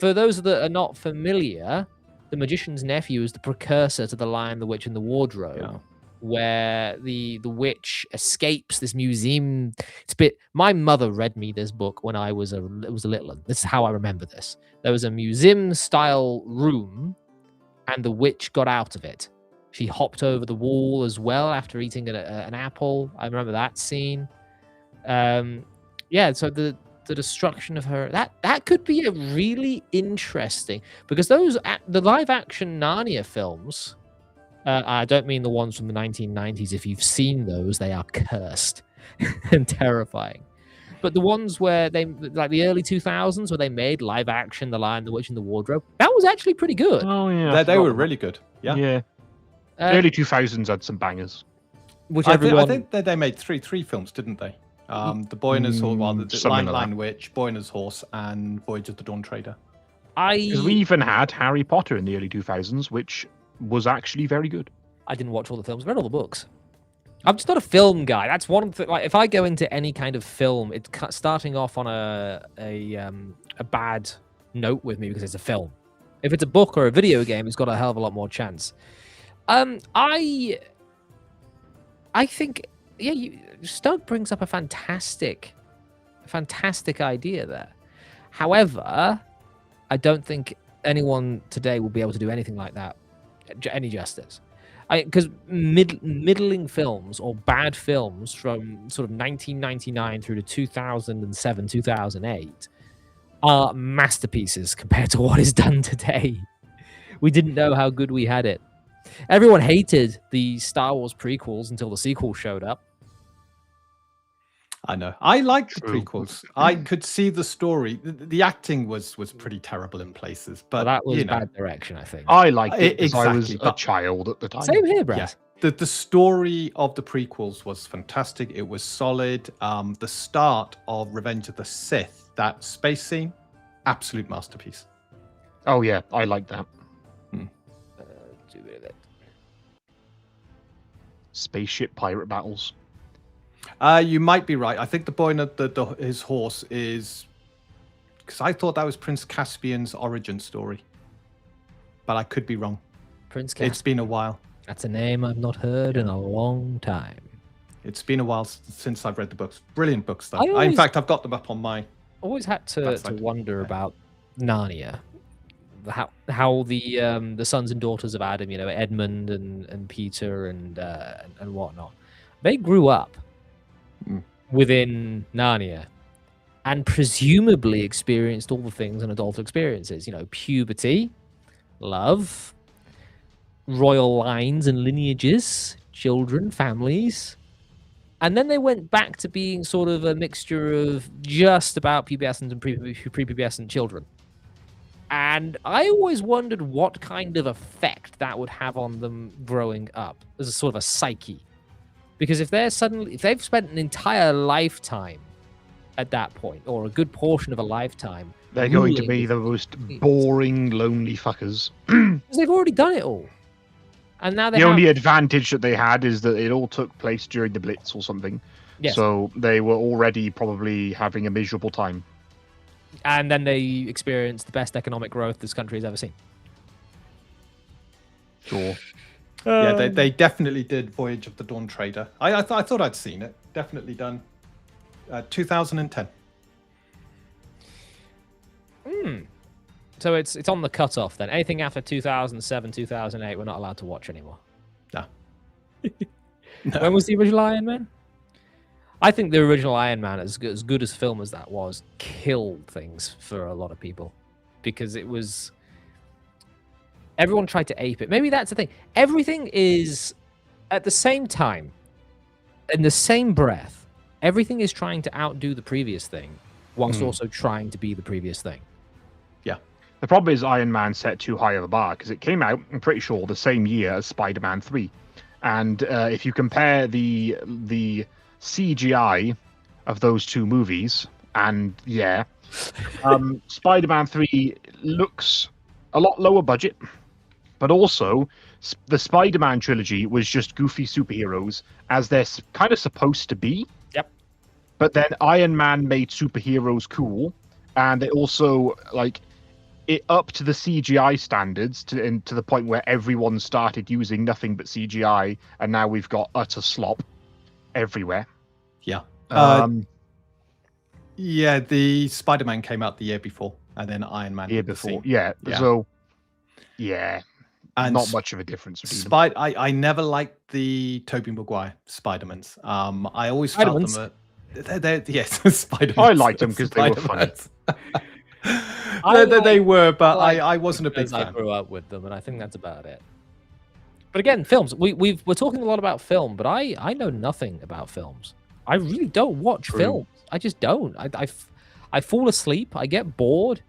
For those that are not familiar, The Magician's Nephew is the precursor to The Lion, the Witch, and the Wardrobe. Yeah. Where the witch escapes this museum. My mother read me this book when I was a little one. This is how I remember this. There was a museum style room, and the witch got out of it. She hopped over the wall as well after eating an apple. I remember that scene. So the destruction of her, that could be a really interesting, because the live action Narnia films. I don't mean the ones from the 1990s. If you've seen those, they are cursed and terrifying. But the ones where like the early 2000s, where they made live action The Lion, the Witch, and the Wardrobe, that was actually pretty good. Oh yeah, They were really good. Yeah. Yeah. Early 2000s had some bangers. Which I think that they made three films, didn't they? The Boy and His Horse, the something like Lion Witch, Boy and His Horse, and Voyage of the Dawn Trader. Because we even had Harry Potter in the early 2000s, which was actually very good. I didn't watch all the films, read all the books. I'm just not a film guy. That's one thing. Like, if I go into any kind of film, it's starting off on a bad note with me because it's a film. If it's a book or a video game, it's got a hell of a lot more chance. I think, Stug brings up a fantastic idea there. However, I don't think anyone today will be able to do anything like that, any justice. Because middling films or bad films from sort of 1999 through to 2007, 2008 are masterpieces compared to what is done today. We didn't know how good we had it. Everyone hated the Star Wars prequels until the sequel showed up. I know. I liked the True. prequels. I could see the story. The acting was pretty terrible in places, but That was you know, bad direction, I think. I liked it because I was Exactly, a child at the time. Same here, Brad. the story of the prequels was fantastic. It was solid. The start of Revenge of the Sith, that space scene, absolute masterpiece. Oh yeah, I like that. Spaceship pirate battles. You might be right. I think the boy and his horse is, because I thought that was Prince Caspian's origin story, but I could be wrong. Prince Caspian. It's been a while. That's a name I've not heard in a long time. It's been a while since I've read the books. Brilliant books, though. I In always- fact, I've got them up on my. Always had to That's like- wonder about Narnia, how the sons and daughters of Adam, Edmund and Peter and whatnot, they grew up within Narnia, and presumably experienced all the things an adult experiences. Puberty, love, royal lines and lineages, children, families. And then they went back to being sort of a mixture of just about pubescent and prepubescent children. And I always wondered what kind of effect that would have on them growing up as a sort of a psyche. Because if they've spent an entire lifetime at that point, or a good portion of a lifetime, They're going to ruling be with the most boring, lonely fuckers. because they've already done it all. And now they The have... only advantage that they had is that it all took place during the Blitz or something. Yes. So they were already probably having a miserable time. And then they experienced the best economic growth this country has ever seen. Sure. Yeah, they definitely did Voyage of the Dawn Trader. I thought I'd seen it. Definitely done. 2010. So it's on the cutoff then. Anything after 2007, 2008, we're not allowed to watch anymore. No. When was the original Iron Man? I think the original Iron Man, as good as film as that was, killed things for a lot of people because it was... Everyone tried to ape it. Maybe that's the thing. Everything is, at the same time, in the same breath, everything is trying to outdo the previous thing whilst also trying to be the previous thing. Yeah. The problem is Iron Man set too high of a bar because it came out, I'm pretty sure, the same year as Spider-Man 3. And if you compare the CGI of those two movies, and yeah, Spider-Man 3 looks a lot lower budget, but also the Spider-Man trilogy was just goofy superheroes as they're kind of supposed to be. Yep. But then Iron Man made superheroes cool, and it also it up to the CGI standards to the point where everyone started using nothing but CGI, and now we've got utter slop everywhere. Yeah. Yeah, the Spider-Man came out the year before, and then Iron Man. The year before. Yeah. So, yeah. And not much of a difference between them. I never liked the Tobey Maguire Spider-Mans. I always felt them. Yes, Spider-Man. I liked them because they were funny. They were, but I wasn't a big fan. I grew up with them, and I think that's about it. But again, films. We're talking a lot about film, but I know nothing about films. I really don't watch films. I just don't. I fall asleep. I get bored.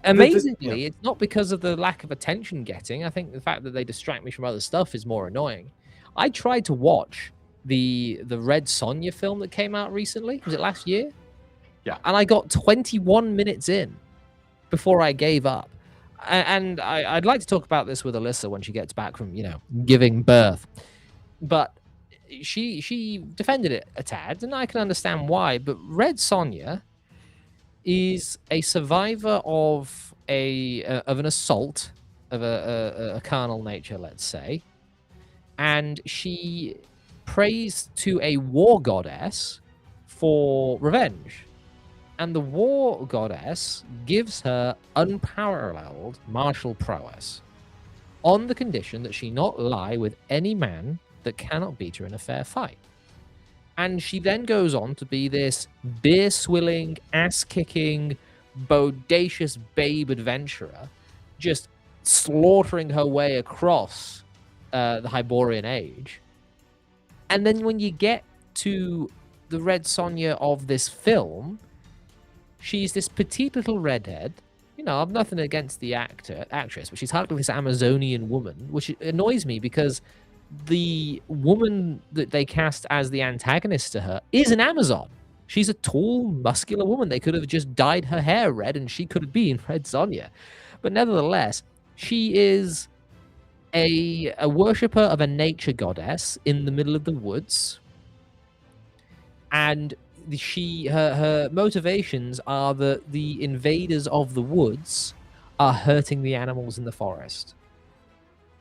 Amazingly, it's not because of the lack of attention getting. I think the fact that they distract me from other stuff is more annoying. I tried to watch the Red Sonja film that came out recently. Was it last year? Yeah. And I got 21 minutes in before I gave up. And I'd like to talk about this with Alyssa when she gets back from, giving birth. But she defended it a tad, and I can understand why. But Red Sonja is a survivor of an assault of a carnal nature, let's say, and she prays to a war goddess for revenge, and the war goddess gives her unparalleled martial prowess on the condition that she not lie with any man that cannot beat her in a fair fight. And she then goes on to be this beer-swilling, ass-kicking, bodacious babe adventurer, just slaughtering her way across the Hyborian Age. And then when you get to the Red Sonja of this film, she's this petite little redhead. I've nothing against the actress, but she's hardly this Amazonian woman, which annoys me because the woman that they cast as the antagonist to her is an Amazon. She's a tall, muscular woman. They could have just dyed her hair red and she could have been Red Sonja. But nevertheless, she is a worshipper of a nature goddess in the middle of the woods. And her motivations are that the invaders of the woods are hurting the animals in the forest.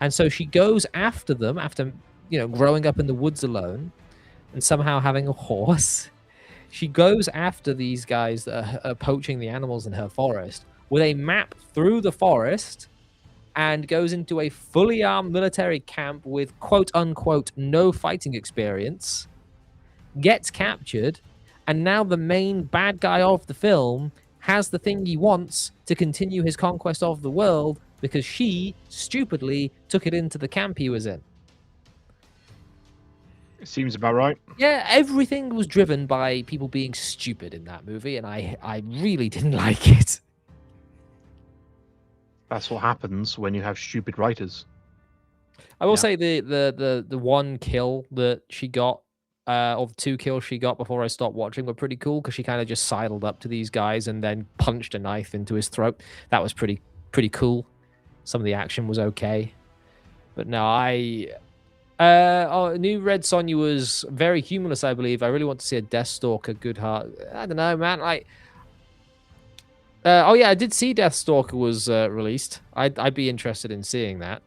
And so she goes after them after, growing up in the woods alone and somehow having a horse. She goes after these guys that are poaching the animals in her forest with a map through the forest and goes into a fully armed military camp with quote unquote no fighting experience, gets captured, and now the main bad guy of the film has the thing he wants to continue his conquest of the world because she stupidly took it into the camp he was in. It seems about right. Yeah, everything was driven by people being stupid in that movie, and I really didn't like it. That's what happens when you have stupid writers. I will Yeah. say the one kill that she got, or the 2 kills she got before I stopped watching were pretty cool because she kind of just sidled up to these guys and then punched a knife into his throat. That was pretty cool. Some of the action was okay, but no, new Red Sonja was very humorless, I believe. I really want to see a Deathstalker Good Heart. I don't know, man. Like, oh yeah, I did see Deathstalker was released. I'd be interested in seeing that.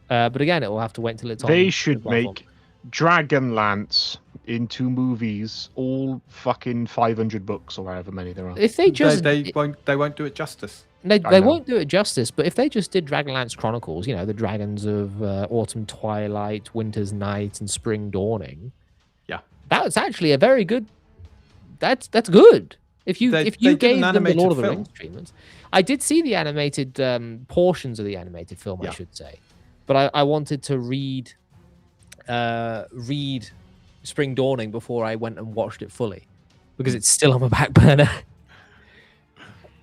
But again, it will have to wait until it's on. They the should platform. make Dragonlance into movies, all fucking 500 books or however many there are. If they just they won't do it justice. they know. won't do it justice, but if they just did Dragonlance Chronicles, you know, the dragons of Autumn Twilight, Winter's Night, and Spring Dawning, Yeah. that's actually a very good. That's good. If you They gave did an them the animated Lord of the film. Rings treatments, I did see the animated portions of the animated film, I Yeah. should say, but I wanted to read Spring Dawning before I went and watched it fully because it's still on my back burner.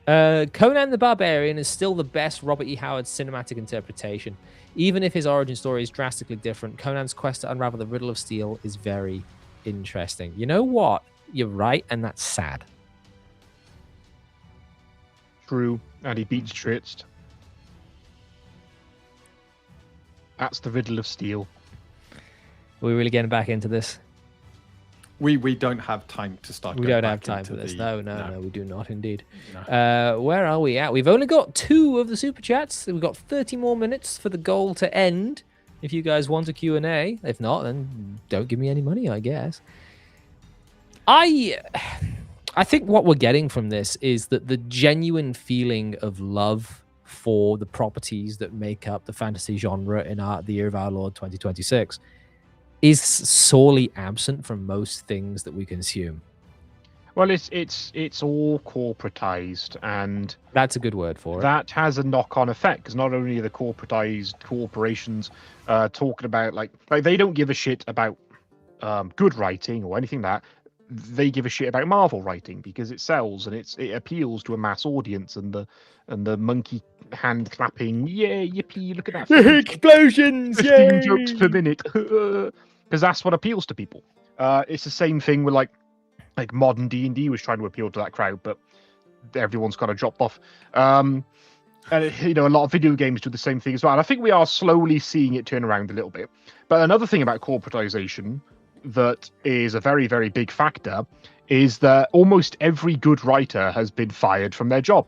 Conan the Barbarian is still the best Robert E. Howard cinematic interpretation. Even if his origin story is drastically different, Conan's quest to unravel the riddle of steel is very interesting. You know what? You're right, and that's sad. True, and he beats Tritz. That's the riddle of steel. Are we really getting back into this? We don't have time to start. We going don't have back time into for this. the- No, we do not indeed. No. Where are we at? We've only got 2 of the super chats. We've got 30 more minutes for the goal to end. If you guys want a Q&A, if not, then don't give me any money, I guess. I think what we're getting from this is that the genuine feeling of love for the properties that make up the fantasy genre in the year of our Lord 2026 is sorely absent from most things that we consume. Well, it's all corporatized, and That's a good word for it. that has a knock-on effect because not only are the corporatized corporations talking about like they don't give a shit about good writing or anything like that. They give a shit about Marvel writing because it sells and it appeals to a mass audience, and the monkey hand clapping, yeah, yippee, look at that, Explosions! 15 jokes per minute, because that's what appeals to people. It's the same thing with like modern D&D was trying to appeal to that crowd, but everyone's kind of dropped off. And you know, a lot of video games do the same thing as well. And I think we are slowly seeing it turn around a little bit. But another thing about corporatization that is a very, very big factor is that almost every good writer has been fired from their job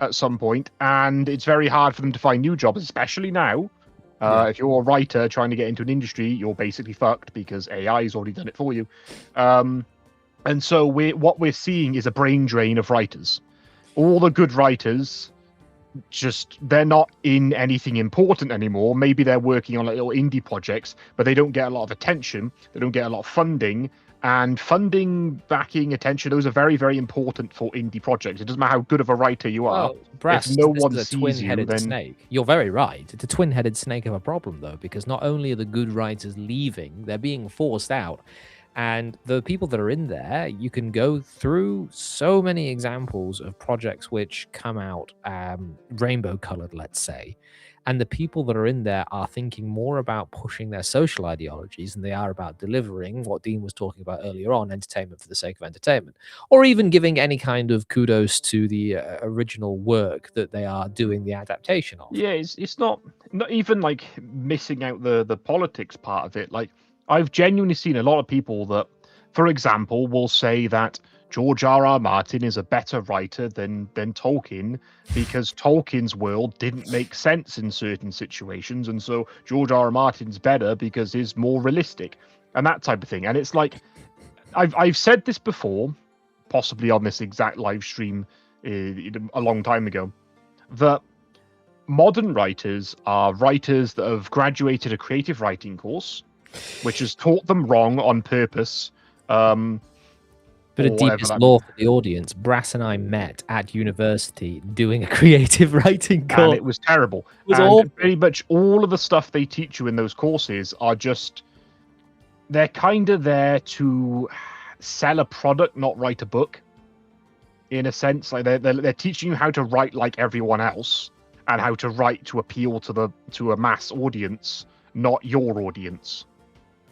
at some point, and it's very hard for them to find new jobs, especially now. If you're a writer trying to get into an industry, you're basically fucked because AI has already done it for you. And so what we're seeing is a brain drain of writers. All the good writers, they're not in anything important anymore. Maybe they're working on like little indie projects, but they don't get a lot of attention. They don't get a lot of funding. And funding, backing, attention, those are very, very important for indie projects. It doesn't matter how good of a writer you are. Brass, if no this one is a sees twin-headed you, then snake. You're very right. It's a twin-headed snake of a problem, though, because not only are the good writers leaving, they're being forced out. And the people that are in there, you can go through so many examples of projects which come out rainbow-colored, let's say. And the people that are in there are thinking more about pushing their social ideologies than they are about delivering what Dean was talking about earlier on, entertainment for the sake of entertainment, or even giving any kind of kudos to the original work that they are doing the adaptation of. Yeah, it's not even like missing out the politics part of it. Like, I've genuinely seen a lot of people that, for example, will say that George R.R. Martin is a better writer than Tolkien because Tolkien's world didn't make sense in certain situations, and so George R.R. Martin's better because he's more realistic and that type of thing. And it's like I've said this before, possibly on this exact live stream a long time ago, that modern writers are writers that have graduated a creative writing course, which has taught them wrong on purpose. Bit of deepest lore for the audience. Brass and I met at university doing a creative writing course. And it was terrible. It was and awful. pretty much all of the stuff they teach you in those courses are just, they're kind of there to sell a product, not write a book. in a sense. Like they're teaching you how to write like everyone else, and how to write to appeal to a mass audience, not your audience.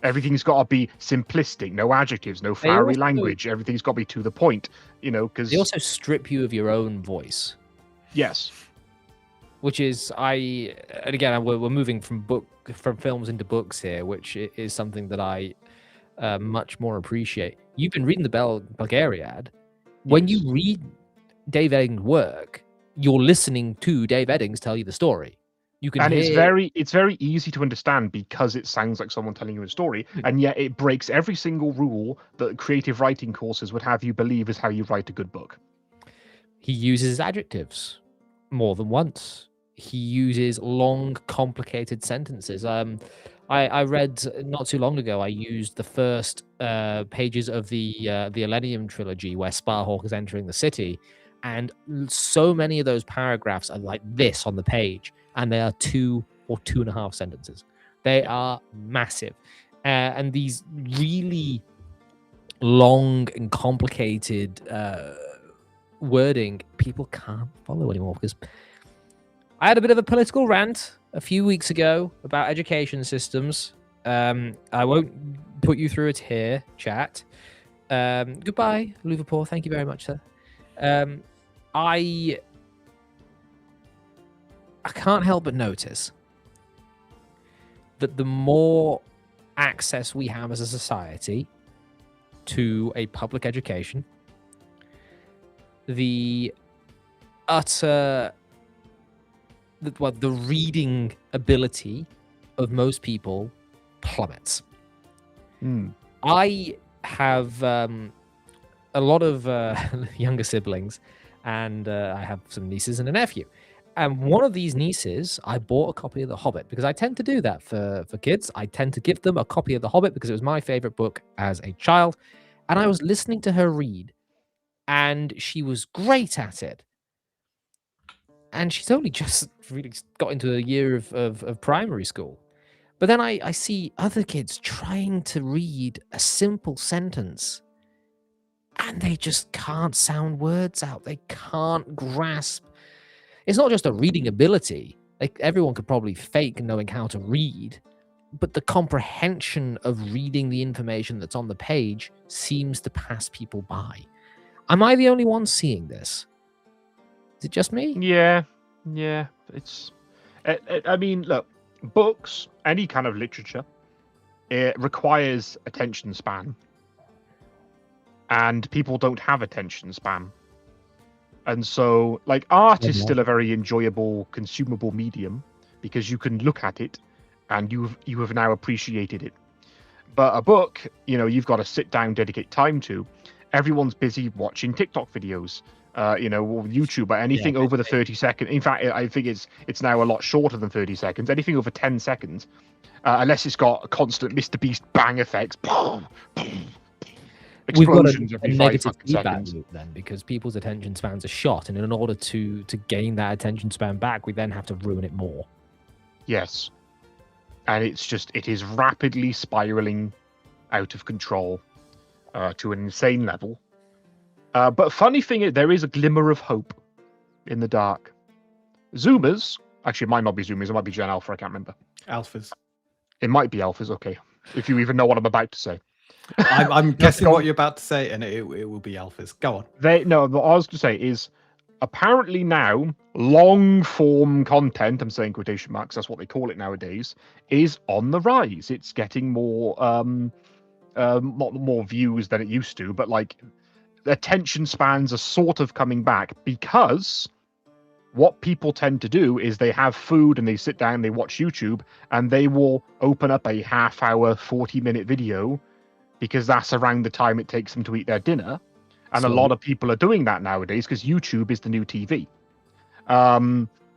Everything's got to be simplistic, no adjectives, no flowery language. Everything's got to be to the point, because They also strip you of your own voice. yes, Which is and again, we're moving from films into books here, which is something that I much more appreciate. You've been reading the Bulgariad. When you read Dave Eddings' work, you're listening to Dave Eddings tell you the story. You can it's very easy to understand because it sounds like someone telling you a story, and yet it breaks every single rule that creative writing courses would have you believe is how you write a good book. He uses adjectives more than once. He uses long, complicated sentences. I read not too long ago. I used the first pages of the Elenium trilogy, where Sparhawk is entering the city, and so many of those paragraphs are like this on the page, and they are 2 or 2.5 sentences. They are massive, and these really long and complicated wording people can't follow anymore, because I had a bit of a political rant a few weeks ago about education systems. I won't put you through it here, chat. Goodbye, Liverpool. Thank you very much, sir. I can't help but notice that the more access we have as a society to a public education, the reading ability of most people plummets. I have a lot of younger siblings, and I have some nieces and a nephew. And one of these nieces, I bought a copy of The Hobbit, because I tend to do that for kids. I tend to give them a copy of The Hobbit because it was my favorite book as a child. And I was listening to her read, and she was great at it. And she's only just really got into a year of primary school. But then I see other kids trying to read a simple sentence, and they just can't sound words out. They can't grasp. It's not just a reading ability. Like, everyone could probably fake knowing how to read, but the comprehension of reading the information that's on the page seems to pass people by. Am I the only one seeing this? Is it just me? Yeah. It's. I mean, look, books, any kind of literature, it requires attention span, and people don't have attention span. And so, like, art is still a very enjoyable, consumable medium because you can look at it and you have now appreciated it. But a book, you've got to sit down, dedicate time to. Everyone's busy watching TikTok videos, or YouTube, or anything over the 30 seconds. In fact, I think it's now a lot shorter than 30 seconds. Anything over 10 seconds, unless it's got a constant Mr. Beast bang effects. Explosions We've got a every negative 5 feedback seconds. loop then, because people's attention spans are shot, and in order to gain that attention span back, we then have to ruin it more. Yes. And it is rapidly spiraling out of control to an insane level. But funny thing is, there is a glimmer of hope in the dark. Zoomers, actually, it might not be Zoomers, it might be Gen Alpha, I can't remember. Alphas. It might be Alphas, okay. If you even know what I'm about to say. I'm guessing what you're about to say, and it will be alphas. Go on. What I was going to say is, apparently now, long form content, I'm saying quotation marks, that's what they call it nowadays, is on the rise. It's getting more, not more views than it used to, but like attention spans are sort of coming back, because what people tend to do is they have food and they sit down, they watch YouTube, and they will open up a half-hour, 40-minute video because that's around the time it takes them to eat their dinner. And a lot of people are doing that nowadays because YouTube is the new TV.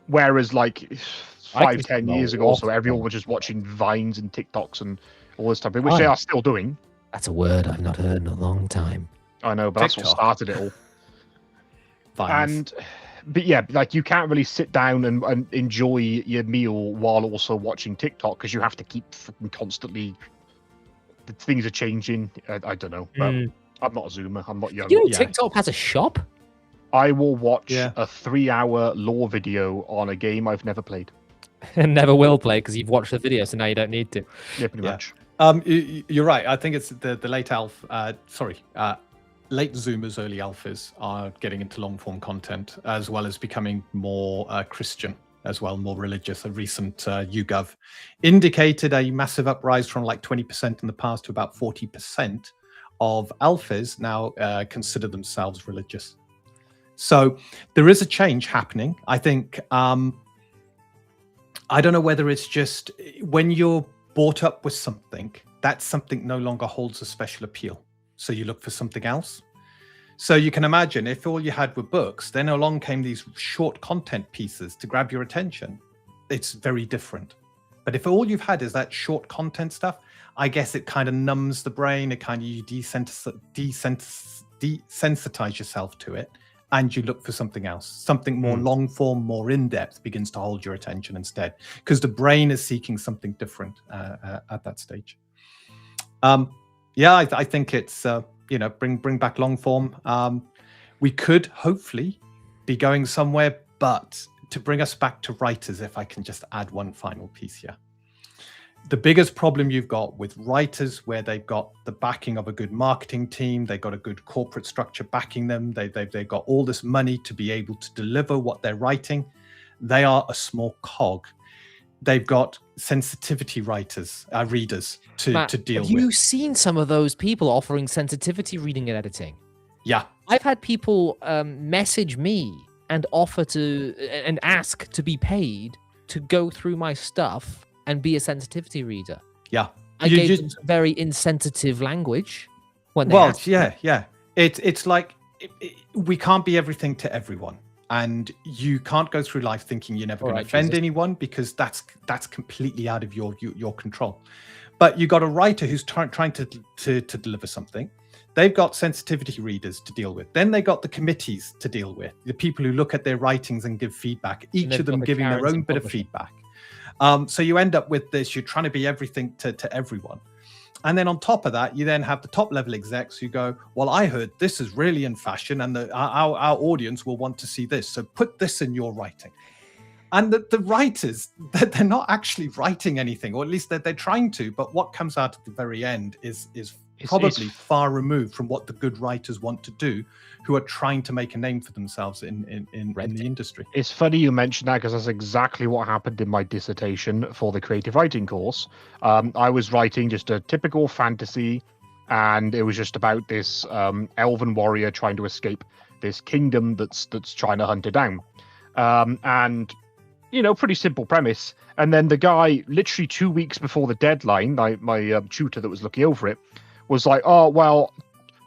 Whereas like 5-10 years ago, so everyone was just watching Vines and TikToks and all this stuff, which they are still doing. That's a word I've not heard in a long time. I know, but TikTok. that's what started it all. Vines. But yeah, like you can't really sit down and enjoy your meal while also watching TikTok because you have to keep constantly. Things are changing. I don't know. But I'm not a Zoomer. I'm not young. TikTok has a shop? I will watch Yeah. a 3-hour lore video on a game I've never played. And never will play because you've watched the video, so now you don't need to. Yeah, pretty Yeah. much. You're right. I think it's the late late Zoomers, early alphas are getting into long form content as well as becoming more Christian as well, more religious. A recent YouGov indicated a massive uprise from like 20% in the past to about 40% of alphas now consider themselves religious. So there is a change happening. I think, I don't know whether it's just when you're brought up with something, that something no longer holds a special appeal. So you look for something else. So you can imagine if all you had were books, then along came these short content pieces to grab your attention. It's very different. But if all you've had is that short content stuff, I guess it kind of numbs the brain. It kind of you desensitize yourself to it, and you look for something else, something more long form, more in depth begins to hold your attention instead, because the brain is seeking something different at that stage. I think it's bring back long form. We could hopefully be going somewhere, but to bring us back to writers, if I can just add one final piece here. The biggest problem you've got with writers, where they've got the backing of a good marketing team, they've got a good corporate structure backing them, they've got all this money to be able to deliver what they're writing. They are a small cog. They've got sensitivity readers Matt, to deal have with. you seen some of those people offering sensitivity reading and editing? Yeah. I've had people message me and offer to and ask to be paid to go through my stuff and be a sensitivity reader. Yeah. I gave them some very insensitive language when they asked me. Yeah. It's like we can't be everything to everyone. And you can't go through life thinking you're never going to offend anyone, because that's completely out of your control. But you got a writer who's trying to deliver something. They've got sensitivity readers to deal with. Then they got the committees to deal with, the people who look at their writings and give feedback, each of them giving their own bit of feedback. So you end up with this, you're trying to be everything to everyone. And then on top of that, you then have the top level execs who go, well, I heard this is really in fashion and our audience will want to see this. So put this in your writing. And the writers, they're not actually writing anything, or at least they're trying to. But what comes out at the very end is probably far removed from what the good writers want to do, who are trying to make a name for themselves in the industry. It's funny you mentioned that, because that's exactly what happened in my dissertation for the creative writing course. I was writing just a typical fantasy, and it was just about this elven warrior trying to escape this kingdom that's trying to hunt her down. And pretty simple premise. And then the guy, literally 2 weeks before the deadline, my tutor that was looking over it, was like, oh, well,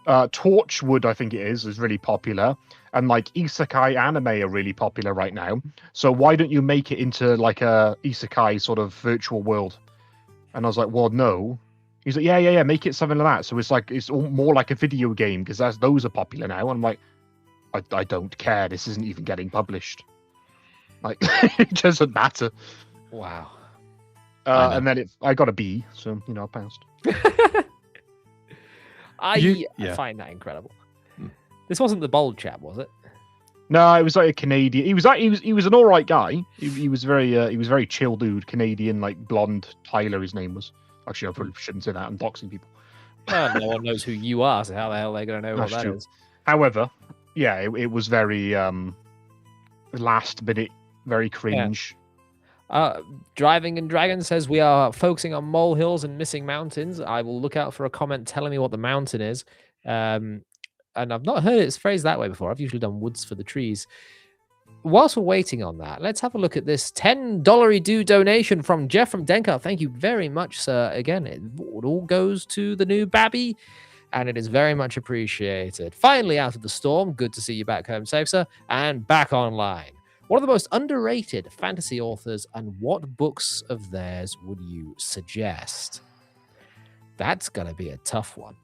Torchwood, I think it is really popular. And like isekai anime are really popular right now. So why don't you make it into like a isekai sort of virtual world? And I was like, well, no. He's like, yeah, make it something like that. So it's more like a video game, because those are popular now. And I'm like, I don't care. This isn't even getting published. Like, it doesn't matter. Wow. And then I got a B, so I passed. I find that incredible. This wasn't the bold chap, was it? No, it was like a Canadian. He was an all right guy. He was very chill dude, Canadian, like blonde Tyler. His name was. Actually, I probably shouldn't say that. I'm doxing people. Well, no one knows who you are, so how the hell are they going to know what that is? However, yeah, it was very last minute, very cringe. Driving and Dragon says we are focusing on molehills and missing mountains. I will look out for a comment telling me what the mountain is. And I've not heard it phrased that way before. I've usually done woods for the trees. Whilst we're waiting on that, let's have a look at this $10 donation from Jeff from Denka. Thank you very much, sir. Again, it all goes to the new Babby, and it is very much appreciated. Finally out of the storm. Good to see you back home safe, sir, and back online. One of the most underrated fantasy authors, and what books of theirs would you suggest? That's going to be a tough one.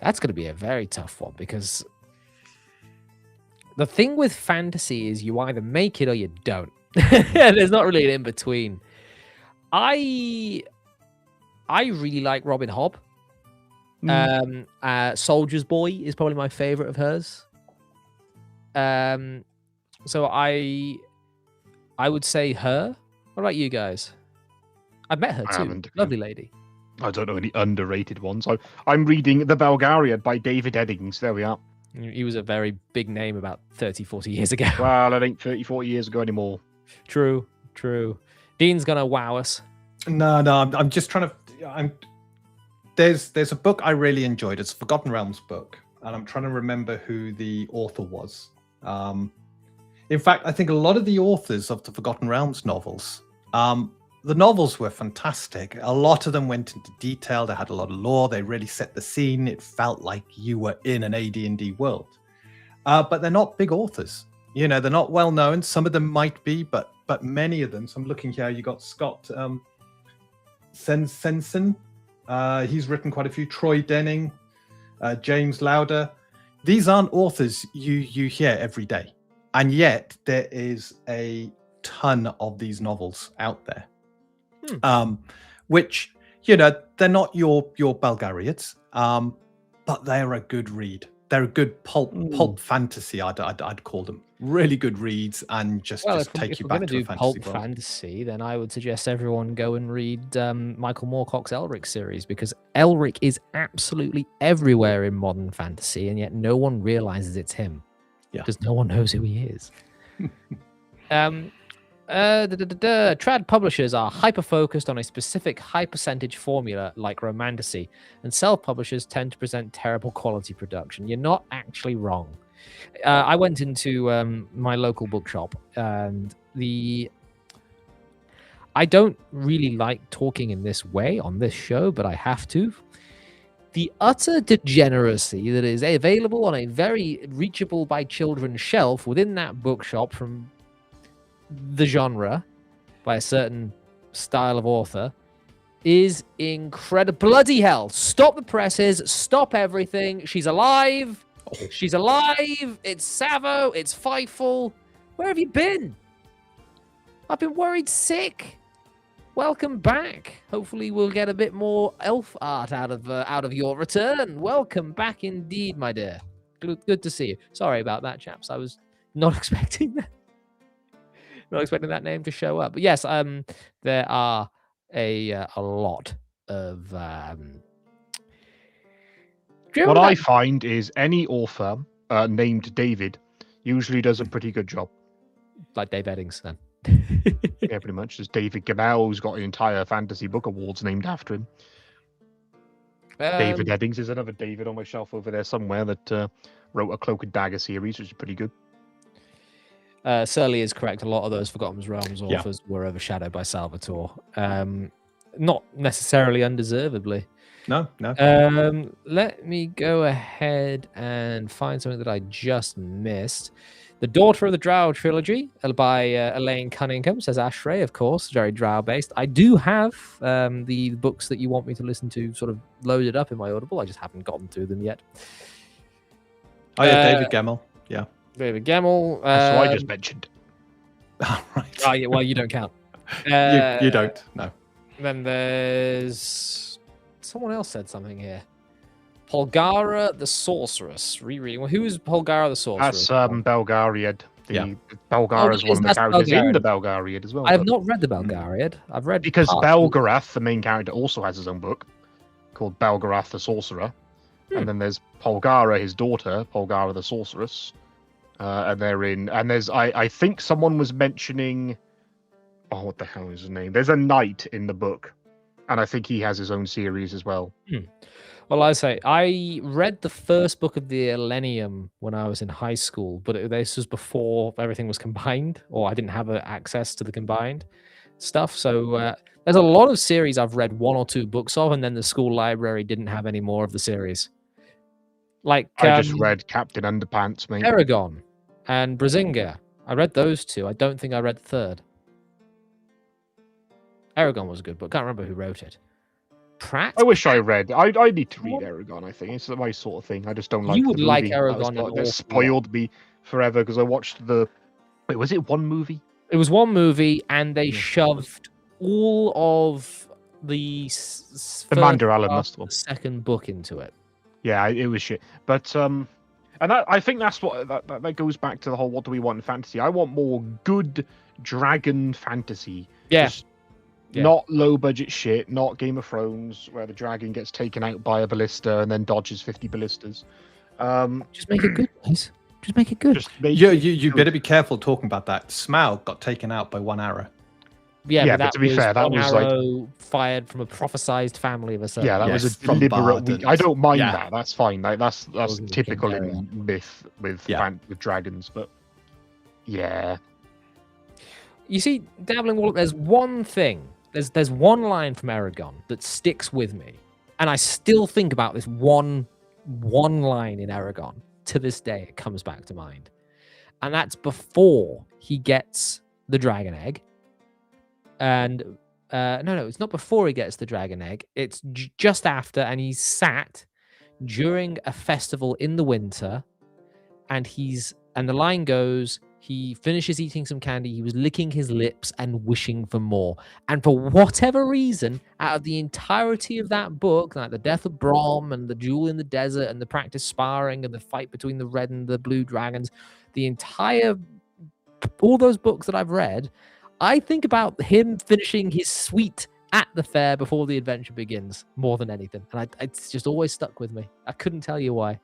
That's going to be a very tough one, because the thing with fantasy is you either make it or you don't. There's not really an in-between. I really like Robin Hobb. Soldier's Boy is probably my favorite of hers. So I would say her. What about you guys? I've met her I too. haven't. Lovely lady. I don't know any underrated ones. I'm reading The Belgariad by David Eddings. There we are. He was a very big name about 30, 40 years ago. Well, it ain't 30, 40 years ago anymore. True. Dean's gonna wow us. No, I'm just trying to. There's a book I really enjoyed. It's a Forgotten Realms book, and I'm trying to remember who the author was. In fact, I think a lot of the authors of the Forgotten Realms novels, the novels were fantastic. A lot of them went into detail. They had a lot of lore. They really set the scene. It felt like you were in an AD&D world. But they're not big authors. You know, they're not well known. Some of them might be, but many of them. So I'm looking here. You got Scott Sensen. He's written quite a few. Troy Denning, James Lauder. These aren't authors you hear every day, and yet there is a ton of these novels out there. Which, you know, they're not your Belgariads, but they're a good read. They're a good pulp fantasy. I'd call them really good reads, and just take you back to a fantasy pulp world. fantasy, then I would suggest everyone go and read Michael Moorcock's Elric series, because Elric is absolutely everywhere in modern fantasy, and yet no one realizes it's him. Yeah, because no one knows who he is. Trad publishers are hyper-focused on a specific high percentage formula like Romantasy, and self-publishers tend to present terrible quality production. You're not actually wrong. I went into my local bookshop, and I don't really like talking in this way on this show, but I have to. The utter degeneracy that is available on a very reachable by children shelf within that bookshop from the genre by a certain style of author is incredible. Bloody hell. Stop the presses. Stop everything. She's alive. She's alive. It's Savo. It's Fightful. Where have you been? I've been worried sick. Welcome back. Hopefully we'll get a bit more elf art out of your return. Welcome back indeed, my dear. Good to see you. Sorry about that, chaps. I was not expecting that. Not expecting that name to show up. But yes, there are a lot of. What I find is any author named David usually does a pretty good job. Like Dave Eddings, then. Yeah, pretty much. There's David Gemmell, who's got an entire fantasy book awards named after him. David Eddings is another David on my shelf over there somewhere that wrote a Cloak and Dagger series, which is pretty good. Surly is correct. A lot of those Forgotten Realms authors were overshadowed by Salvatore. Not necessarily undeservedly. No. Let me go ahead and find something that I just missed. The Daughter of the Drow trilogy by Elaine Cunningham, says Ashray, of course, very Drow based. I do have the books that you want me to listen to sort of loaded up in my Audible. I just haven't gotten through them yet. Oh, yeah, David Gemmell. Yeah. David Gemmell. That's what I just mentioned. Oh, right. Oh, yeah, well, you don't count. You don't, no. Then there's... Someone else said something here. Polgara the Sorceress. Rereading. Well, who is Polgara the Sorceress? That's Belgariad. Belgara is one of the characters in the Belgariad as well. I have not read the Belgariad. I've read... Because Belgarath, the main character, also has his own book called Belgarath the Sorcerer. And then there's Polgara, his daughter, Polgara the Sorceress. And they're in... And there's... I think someone was mentioning... Oh, what the hell is his name? There's a knight in the book. And I think he has his own series as well. Well, I read the first book of the Elenium when I was in high school, but this was before everything was combined, or I didn't have access to the combined stuff. So there's a lot of series I've read 1 or 2 books of, and then the school library didn't have any more of the series. Like I just read Captain Underpants, mate. Aragon and Brazinga. I read those 2. I don't think I read the third. Aragon was a good book. Can't remember who wrote it. Pratt? I wish I read. I need to read Aragon, I think. It's my sort of thing. I just don't like You would the like movie. Aragon. It spoiled me forever because I watched the... Wait, was it one movie? It was one movie, and they shoved all of the Commander Allen, that's the one. second book into it. Yeah, it was shit. But And I think that's what that goes back to the whole, what do we want in fantasy? I want more good dragon fantasy. Yeah. Just not low budget shit, not Game of Thrones where the dragon gets taken out by a ballista and then dodges 50 ballistas. Just make it good, guys. Just make it good. Just make You better be careful talking about that. Smaug got taken out by one arrow. Yeah, but to be fair, that was arrow fired from a prophesized family of a certain. Yeah, that Yes, was a from deliberate. Bard I don't mind yeah. that. That's fine. Like, that's Wasn't typical King in myth with with dragons. But yeah, You see, Dabbling Wallop, there's one thing. There's one line from Aragon that sticks with me, and I still think about this one line in Aragon to this day. It comes back to mind, and that's before he gets the dragon egg. And no, it's not before he gets the dragon egg. It's just after, and he's sat during a festival in the winter, and the line goes, he finishes eating some candy, he was licking his lips and wishing for more. And for whatever reason, out of the entirety of that book, like the death of Brom and the duel in the desert and the practice sparring and the fight between the red and the blue dragons, all those books that I've read, I think about him finishing his sweet at the fair before the adventure begins more than anything. And it's just always stuck with me. I couldn't tell you why.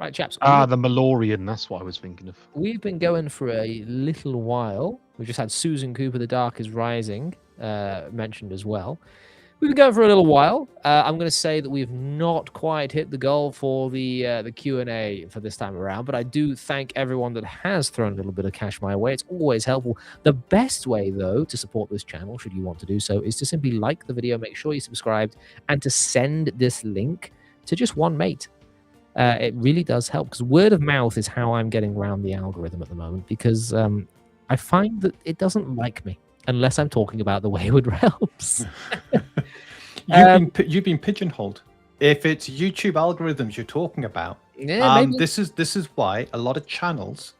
Right, chaps. the Malorian. That's what I was thinking of. We've been going for a little while. We just had Susan Cooper, The Dark is Rising, mentioned as well. We've been going for a little while. I'm going to say that we've not quite hit the goal for the Q&A for this time around, but I do thank everyone that has thrown a little bit of cash my way. It's always helpful. The best way, though, to support this channel, should you want to do so, is to simply like the video, make sure you're subscribed, and to send this link to just one mate. It really does help, because word of mouth is how I'm getting around the algorithm at the moment, because I find that it doesn't like me unless I'm talking about the Wayward Realms. You've been pigeonholed. If it's YouTube algorithms you're talking about, this is why a lot of channels,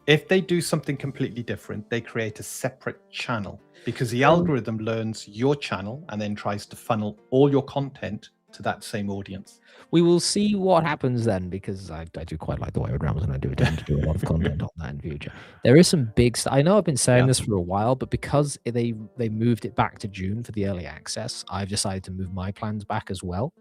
if they do something completely different, they create a separate channel, because the algorithm learns your channel and then tries to funnel all your content to that same audience. We will see what happens then, because I do quite like the Wayward Realms, and I do intend to do a lot of content on that in future. There is some big stuff. I know I've been saying this for a while, but because they moved it back to June for the early access, I've decided to move my plans back as well.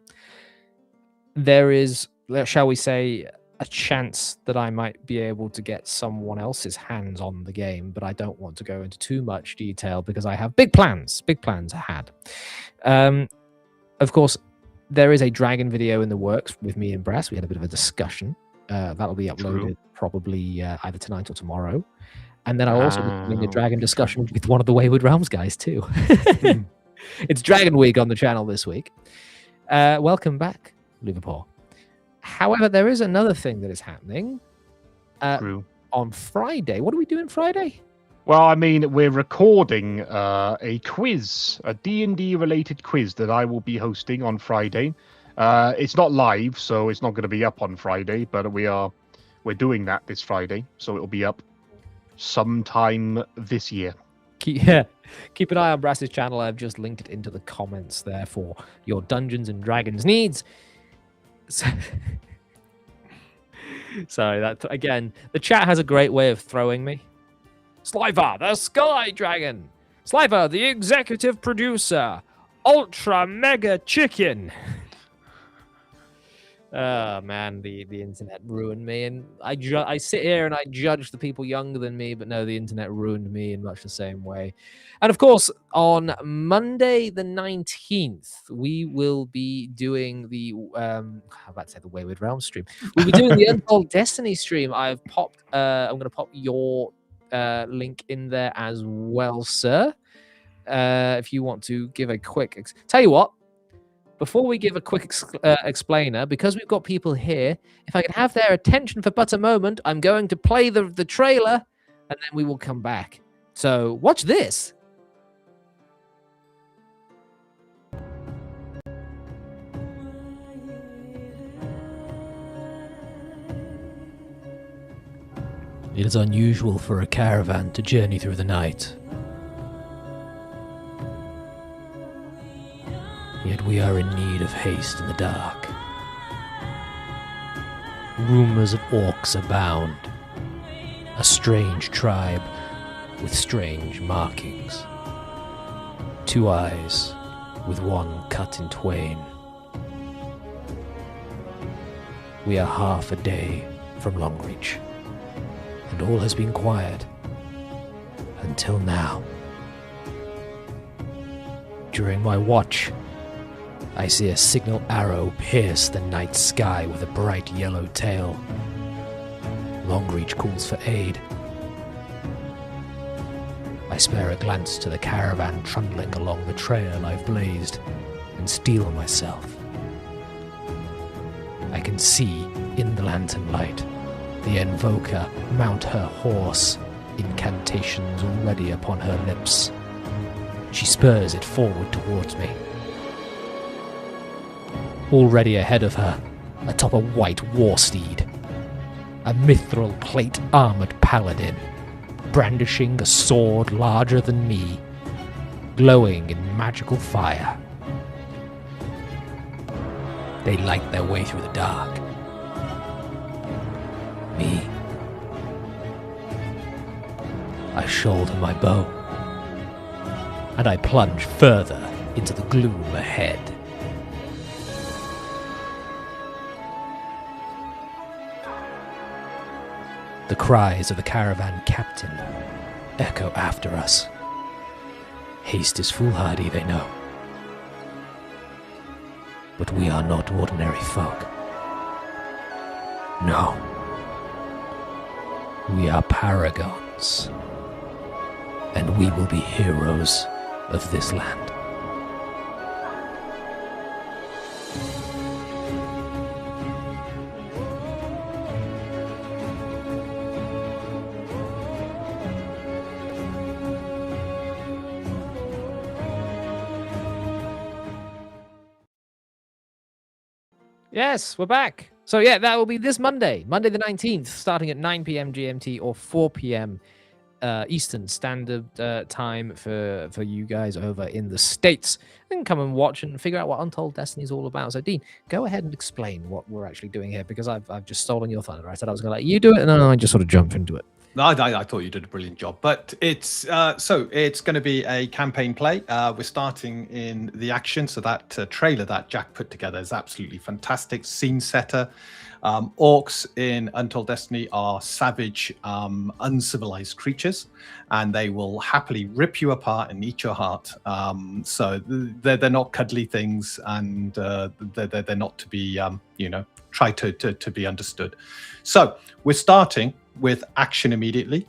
There is, shall we say, a chance that I might be able to get someone else's hands on the game, but I don't want to go into too much detail because I have big plans ahead. Of course, there is a dragon video in the works with me and Brass. We had a bit of a discussion. That'll be uploaded probably either tonight or tomorrow. And then I'll also be doing a dragon discussion with one of the Wayward Realms guys too. It's Dragon Week on the channel this week. Welcome back, Liverpool. However, there is another thing that is happening on Friday. What are we doing Friday? Well, I mean, we're recording a quiz, a D&D related quiz that I will be hosting on Friday. It's not live, so it's not going to be up on Friday, but we're doing that this Friday, so it'll be up sometime this year. Keep an eye on Brass's channel. I've just linked it into the comments there for your Dungeons and Dragons needs. Sorry, that again, the chat has a great way of throwing me. Sliver, the Sky Dragon. Sliver, the executive producer. Ultra Mega Chicken. Oh, man, the internet ruined me. And I sit here and I judge the people younger than me, but no, the internet ruined me in much the same way. And of course, on Monday the 19th, we will be doing the, I'm about to say the Wayward Realms stream. We'll be doing the Untold Destiny stream. I'm going to pop your link in there as well, sir. If you want to give a quick tell you what, before we give a quick explainer, because we've got people here, if I can have their attention for but a moment, I'm going to play the trailer and then we will come back. So watch this. It is unusual for a caravan to journey through the night. Yet we are in need of haste in the dark. rumors of orcs abound. A strange tribe with strange markings. 2 eyes with one cut in twain. We are half a day from Longreach, and all has been quiet until now. During my watch, I see a signal arrow pierce the night sky with a bright yellow tail. Longreach calls for aid. I spare a glance to the caravan trundling along the trail I've blazed and steel myself. I can see, in the lantern light, the invoker mount her horse, incantations already upon her lips. She spurs it forward towards me. Already ahead of her, atop a white war steed, a mithril plate armored paladin, brandishing a sword larger than me, glowing in magical fire. They light their way through the dark. Me, I shoulder my bow, and I plunge further into the gloom ahead. The cries of the caravan captain echo after us. Haste is foolhardy, they know. But we are not ordinary folk. No. We are paragons. And we will be heroes of this land. Yes, we're back. So yeah, that will be this Monday, Monday the 19th, starting at 9 p.m. GMT or 4 p.m. Eastern Standard Time for you guys over in the States. And come and watch and figure out what Untold Destiny is all about. So Dean, go ahead and explain what we're actually doing here, because I've just stolen your thunder. I said I was going to let you do it, and then I just sort of jump into it. I thought you did a brilliant job, but it's going to be a campaign play. We're starting in the action, so that trailer that Jack put together is absolutely fantastic. Scene setter. Orcs in Untold Destiny are savage, uncivilized creatures, and they will happily rip you apart and eat your heart. So they're not cuddly things, and they're not to be try to be understood. So we're starting with action immediately.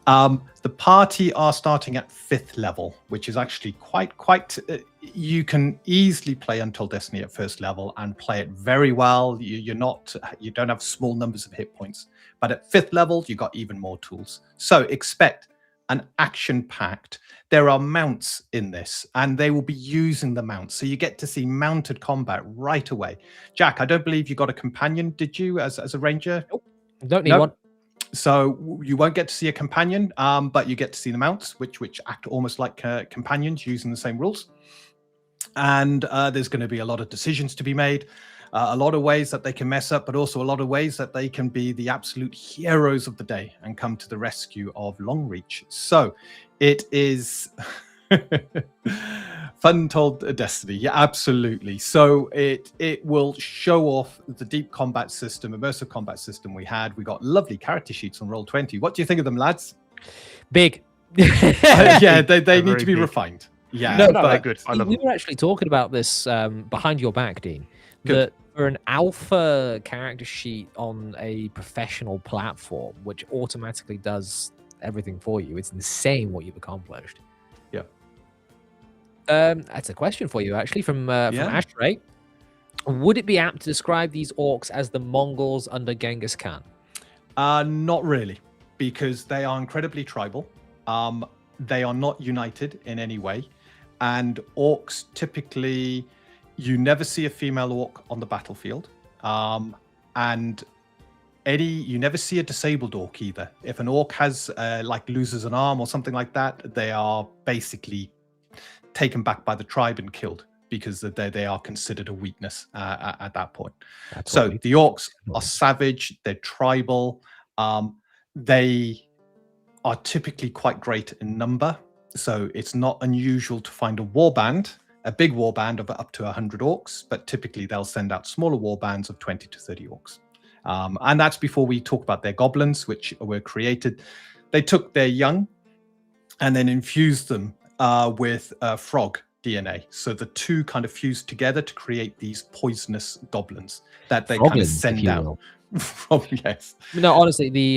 The party are starting at 5th level, which is actually quite you can easily play Untold Destiny at 1st level and play it very well. You don't have small numbers of hit points, but at 5th level you got even more tools. So expect an action packed. There are mounts in this, and they will be using the mounts, so you get to see mounted combat right away. Jack, I don't believe you got a companion, did you, as a ranger? Nope. Don't need one. So you won't get to see a companion, but you get to see the mounts, which act almost like companions, using the same rules. And there's going to be a lot of decisions to be made, a lot of ways that they can mess up, but also a lot of ways that they can be the absolute heroes of the day and come to the rescue of Longreach. So it is Untold Destiny, yeah, absolutely. So it will show off the deep combat system, immersive combat system we had. We got lovely character sheets on Roll20. What do you think of them, lads? Big. Yeah, they need to be refined. Yeah, no, they're good. I love we them. were actually talking about this behind your back, Dean. Good. That for an alpha character sheet on a professional platform, which automatically does everything for you, it's insane what you've accomplished. Yeah. That's a question for you, actually, from Ashray. Would it be apt to describe these orcs as the Mongols under Genghis Khan? Not really, because they are incredibly tribal. They are not united in any way. And orcs typically, you never see a female orc on the battlefield. And you never see a disabled orc either. If an orc has loses an arm or something like that, they are basically taken back by the tribe and killed. because they are considered a weakness at that point. That's So what we- the orcs are savage, they're tribal, they are typically quite great in number. So it's not unusual to find a warband, a big warband of up to 100 orcs, but typically they'll send out smaller warbands of 20 to 30 orcs. And that's before we talk about their goblins, which were created. They took their young and then infused them with frog DNA. So the two kind of fused together to create these poisonous goblins that they kind of Froglins, if send you out. will. Yes. No, honestly, the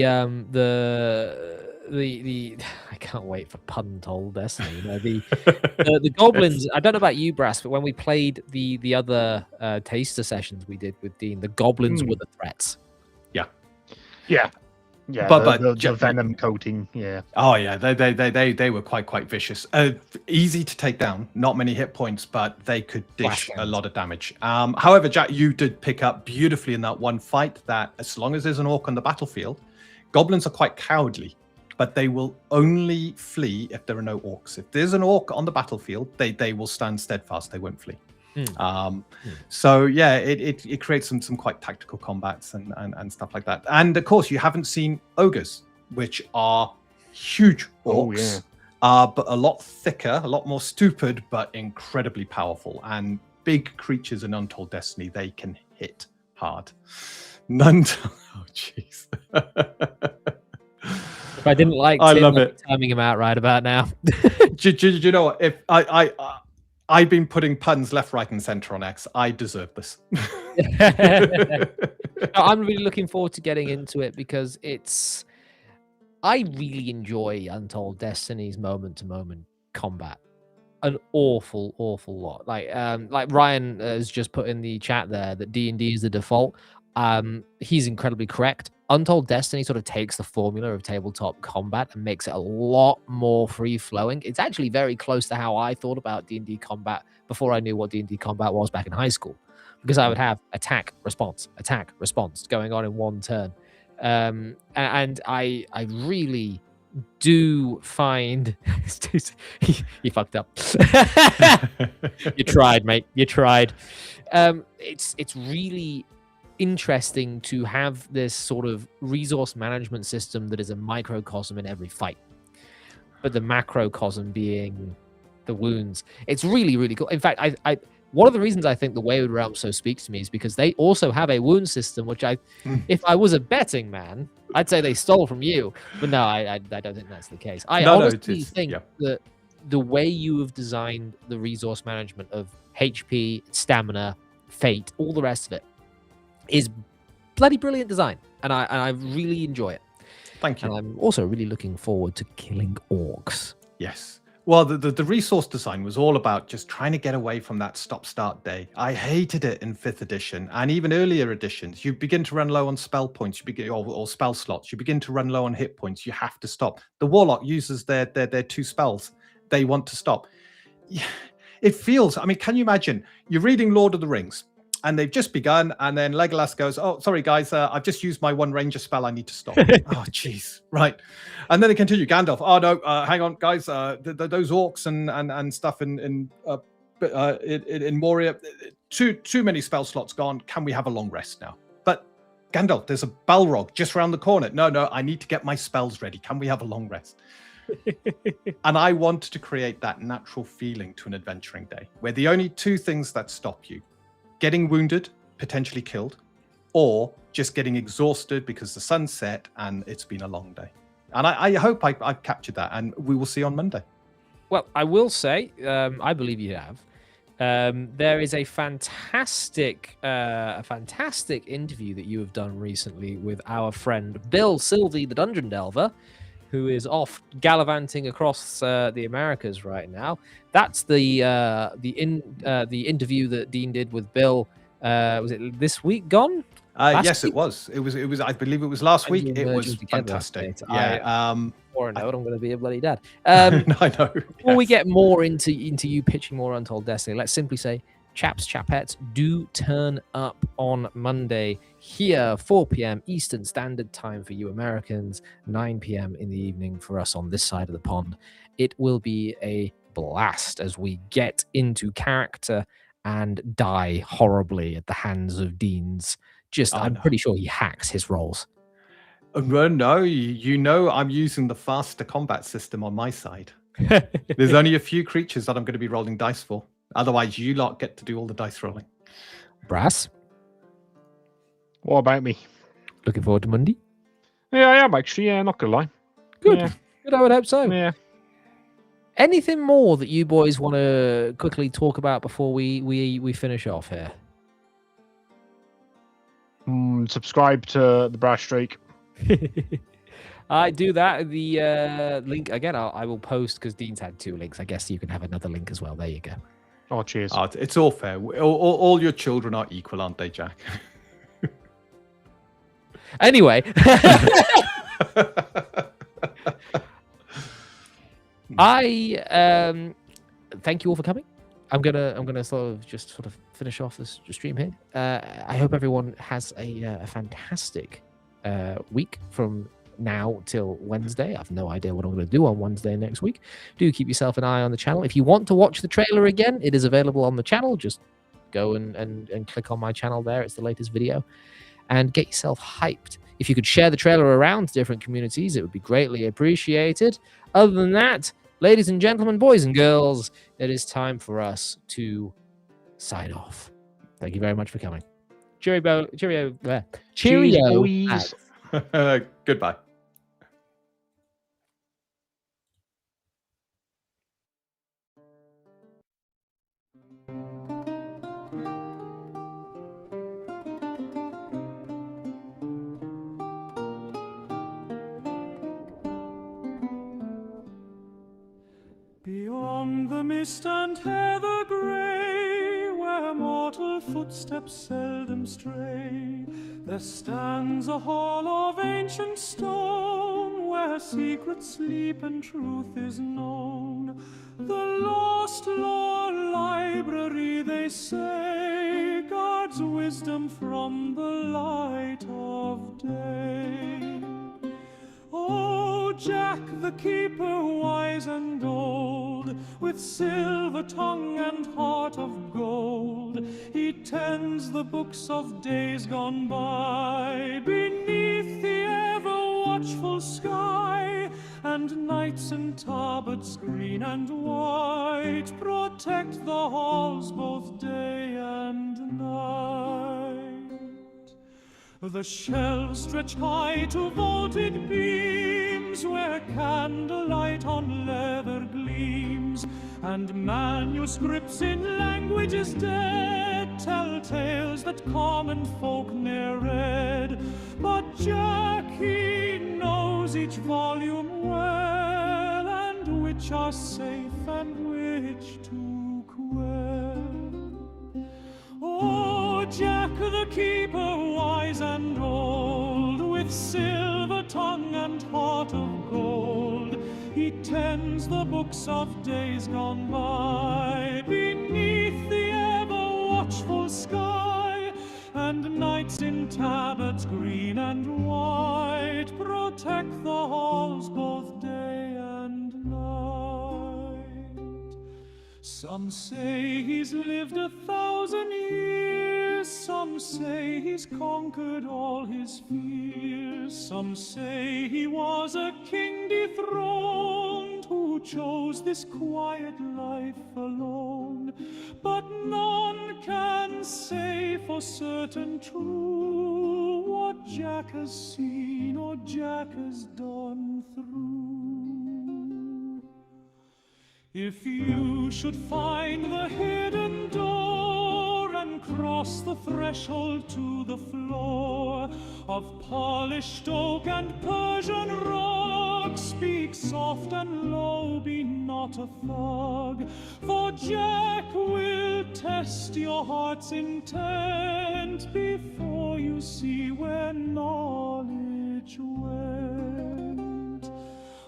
I can't wait for Untold Destiny. You know, the goblins. I don't know about you, Brass, but when we played the other taster sessions we did with Dean, the goblins were the threats. Yeah. Yeah, But the venom coating, yeah. Oh yeah, they were quite vicious. Easy to take down, not many hit points, but they could dish a lot of damage. However, Jack, you did pick up beautifully in that one fight that as long as there's an orc on the battlefield, goblins are quite cowardly, but they will only flee if there are no orcs. If there's an orc on the battlefield, they will stand steadfast. They won't flee. So yeah, it creates some quite tactical combats and stuff like that. And of course, you haven't seen ogres, which are huge orcs, but a lot thicker, a lot more stupid, but incredibly powerful. And big creatures in Untold Destiny, they can hit hard. Oh jeez. If I didn't like I Tim, love I'd it. be timing him out right about now. Do you know what? If I've been putting puns left, right, and center on X. I deserve this. I'm really looking forward to getting into it because I really enjoy Untold Destiny's moment-to-moment combat an awful lot. Like Ryan has just put in the chat there that D&D is the default. He's incredibly correct. Untold Destiny sort of takes the formula of tabletop combat and makes it a lot more free-flowing. It's actually very close to how I thought about D&D combat before I knew what D&D combat was back in high school, because I would have attack, response going on in one turn. And I really do find you fucked up. You tried, mate. You tried. It's really interesting to have this sort of resource management system that is a microcosm in every fight, but the macrocosm being the wounds. It's really cool. In fact, I one of the reasons I think the Wayward Realm so speaks to me is because they also have a wound system, which if I was a betting man, I'd say they stole from you. But no, I don't think that's the case. I honestly think that the way you have designed the resource management of HP, stamina, fate, all the rest of it is bloody brilliant design, and I really enjoy it. Thank you. And I'm also really looking forward to killing orcs. Yes. Well, the resource design was all about just trying to get away from that stop-start day. I hated it in 5th edition and even earlier editions. You begin to run low on spell points, or spell slots. You begin to run low on hit points. You have to stop. The warlock uses their 2 spells. They want to stop. Yeah, it feels. I mean, can you imagine? You're reading Lord of the Rings, and they've just begun, and then Legolas goes, "Oh, sorry guys, I've just used my 1 ranger spell. I need to stop." Oh, jeez, right. And then they continue. Gandalf, "Oh no, hang on, guys. Those orcs and stuff in Moria, too many spell slots gone. Can we have a long rest now?" But Gandalf, there's a Balrog just around the corner. No, I need to get my spells ready. Can we have a long rest? And I want to create that natural feeling to an adventuring day, where the only 2 things that stop you: getting wounded, potentially killed, or just getting exhausted because the sun's set and it's been a long day. And I hope I've captured that, and we will see on Monday. Well, I will say, I believe you have. There is a fantastic interview that you have done recently with our friend Bill Sylvie, the Dungeon Delver, who is off gallivanting across the Americas right now. That's the interview that Dean did with Bill. Was it this week gone? Yes, it was. It was. I believe it was last week. It was fantastic. Yeah. Or no, I'm going to be a bloody dad. I know. Before we get more into you pitching more Untold Destiny, let's simply say, chaps, chapettes, do turn up on Monday here, 4 p.m. Eastern Standard Time for you Americans, 9 p.m. in the evening for us on this side of the pond. It will be a blast as we get into character and die horribly at the hands of Dean's. I'm pretty sure he hacks his rolls. Well, no, you know I'm using the faster combat system on my side. There's only a few creatures that I'm going to be rolling dice for. Otherwise, you lot get to do all the dice rolling. Brass, What about me? looking forward to Monday. Yeah, I am actually. Yeah, not gonna lie. Good. Yeah. Good, I would hope so. Yeah. Anything more that you boys want to quickly talk about before we finish off here? Subscribe to the Brass Streak. I do that. The link again. I will post because Dean's had 2 links. I guess you can have another link as well. There you go. Oh, cheers. It's all fair. All your children are equal, aren't they, Jack? Anyway, I thank you all for coming. I'm gonna sort of finish off this stream here. I hope everyone has a fantastic week from now till Wednesday. I have no idea what I'm going to do on Wednesday next week. Do keep yourself an eye on the channel. If you want to watch the trailer again, it is available on the channel. Just go and click on my channel there. It's the latest video. And get yourself hyped. If you could share the trailer around to different communities, it would be greatly appreciated. Other than that, ladies and gentlemen, boys and girls, it is time for us to sign off. Thank you very much for coming. Cheerio. boys. Goodbye. Beyond the mist and heather grey, where mortal footsteps seldom stray, there stands a hall of ancient stone, where secrets sleep and truth is known. The lost lore library, they say, guards wisdom from the light of day. Oh, Jack the keeper, wise and old, with silver tongue and heart of gold, he tends the books of days gone by, beneath the ever-watchful sky, and knights in tarbots green and white protect the halls both day and night. The shelves stretch high to vaulted beams, where candlelight on leather gleams, and manuscripts in languages dead tell tales that common folk ne'er read. But Jack, he knows each volume well, and which are safe and which to quell. Oh, Jack the keeper, wise and old, with silver tongue and heart of gold, he tends the books of days gone by, beneath the ever-watchful sky, and knights in tabards green and white protect the halls both day and night. Some say he's lived 1,000 years, some say he's conquered all his fears, some say he was a king dethroned who chose this quiet life alone. But none can say for certain true what Jack has seen or Jack has done through. If you should find the hidden door and cross the threshold to the floor of polished oak and Persian rock, speak soft and low, be not a thug, for Jack will test your heart's intent before you see where knowledge went.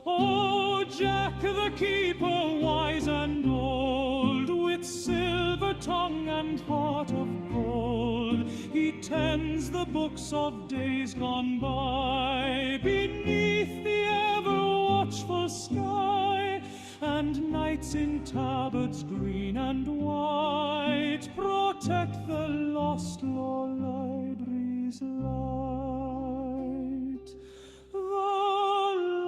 Oh, Jack the keeper, wise and old, with silver tongue and heart of gold, he tends the books of days gone by, beneath the ever-watchful sky, and knights in tabards green and white protect the lost law library's light. The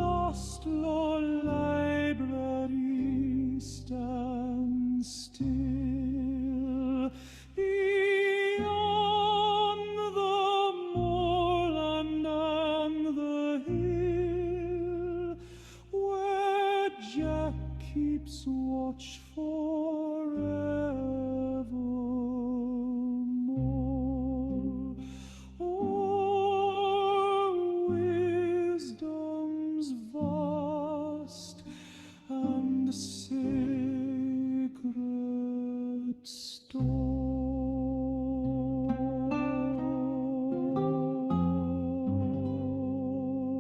lost law library stands still beyond the moorland and the hill, where Jack keeps watch for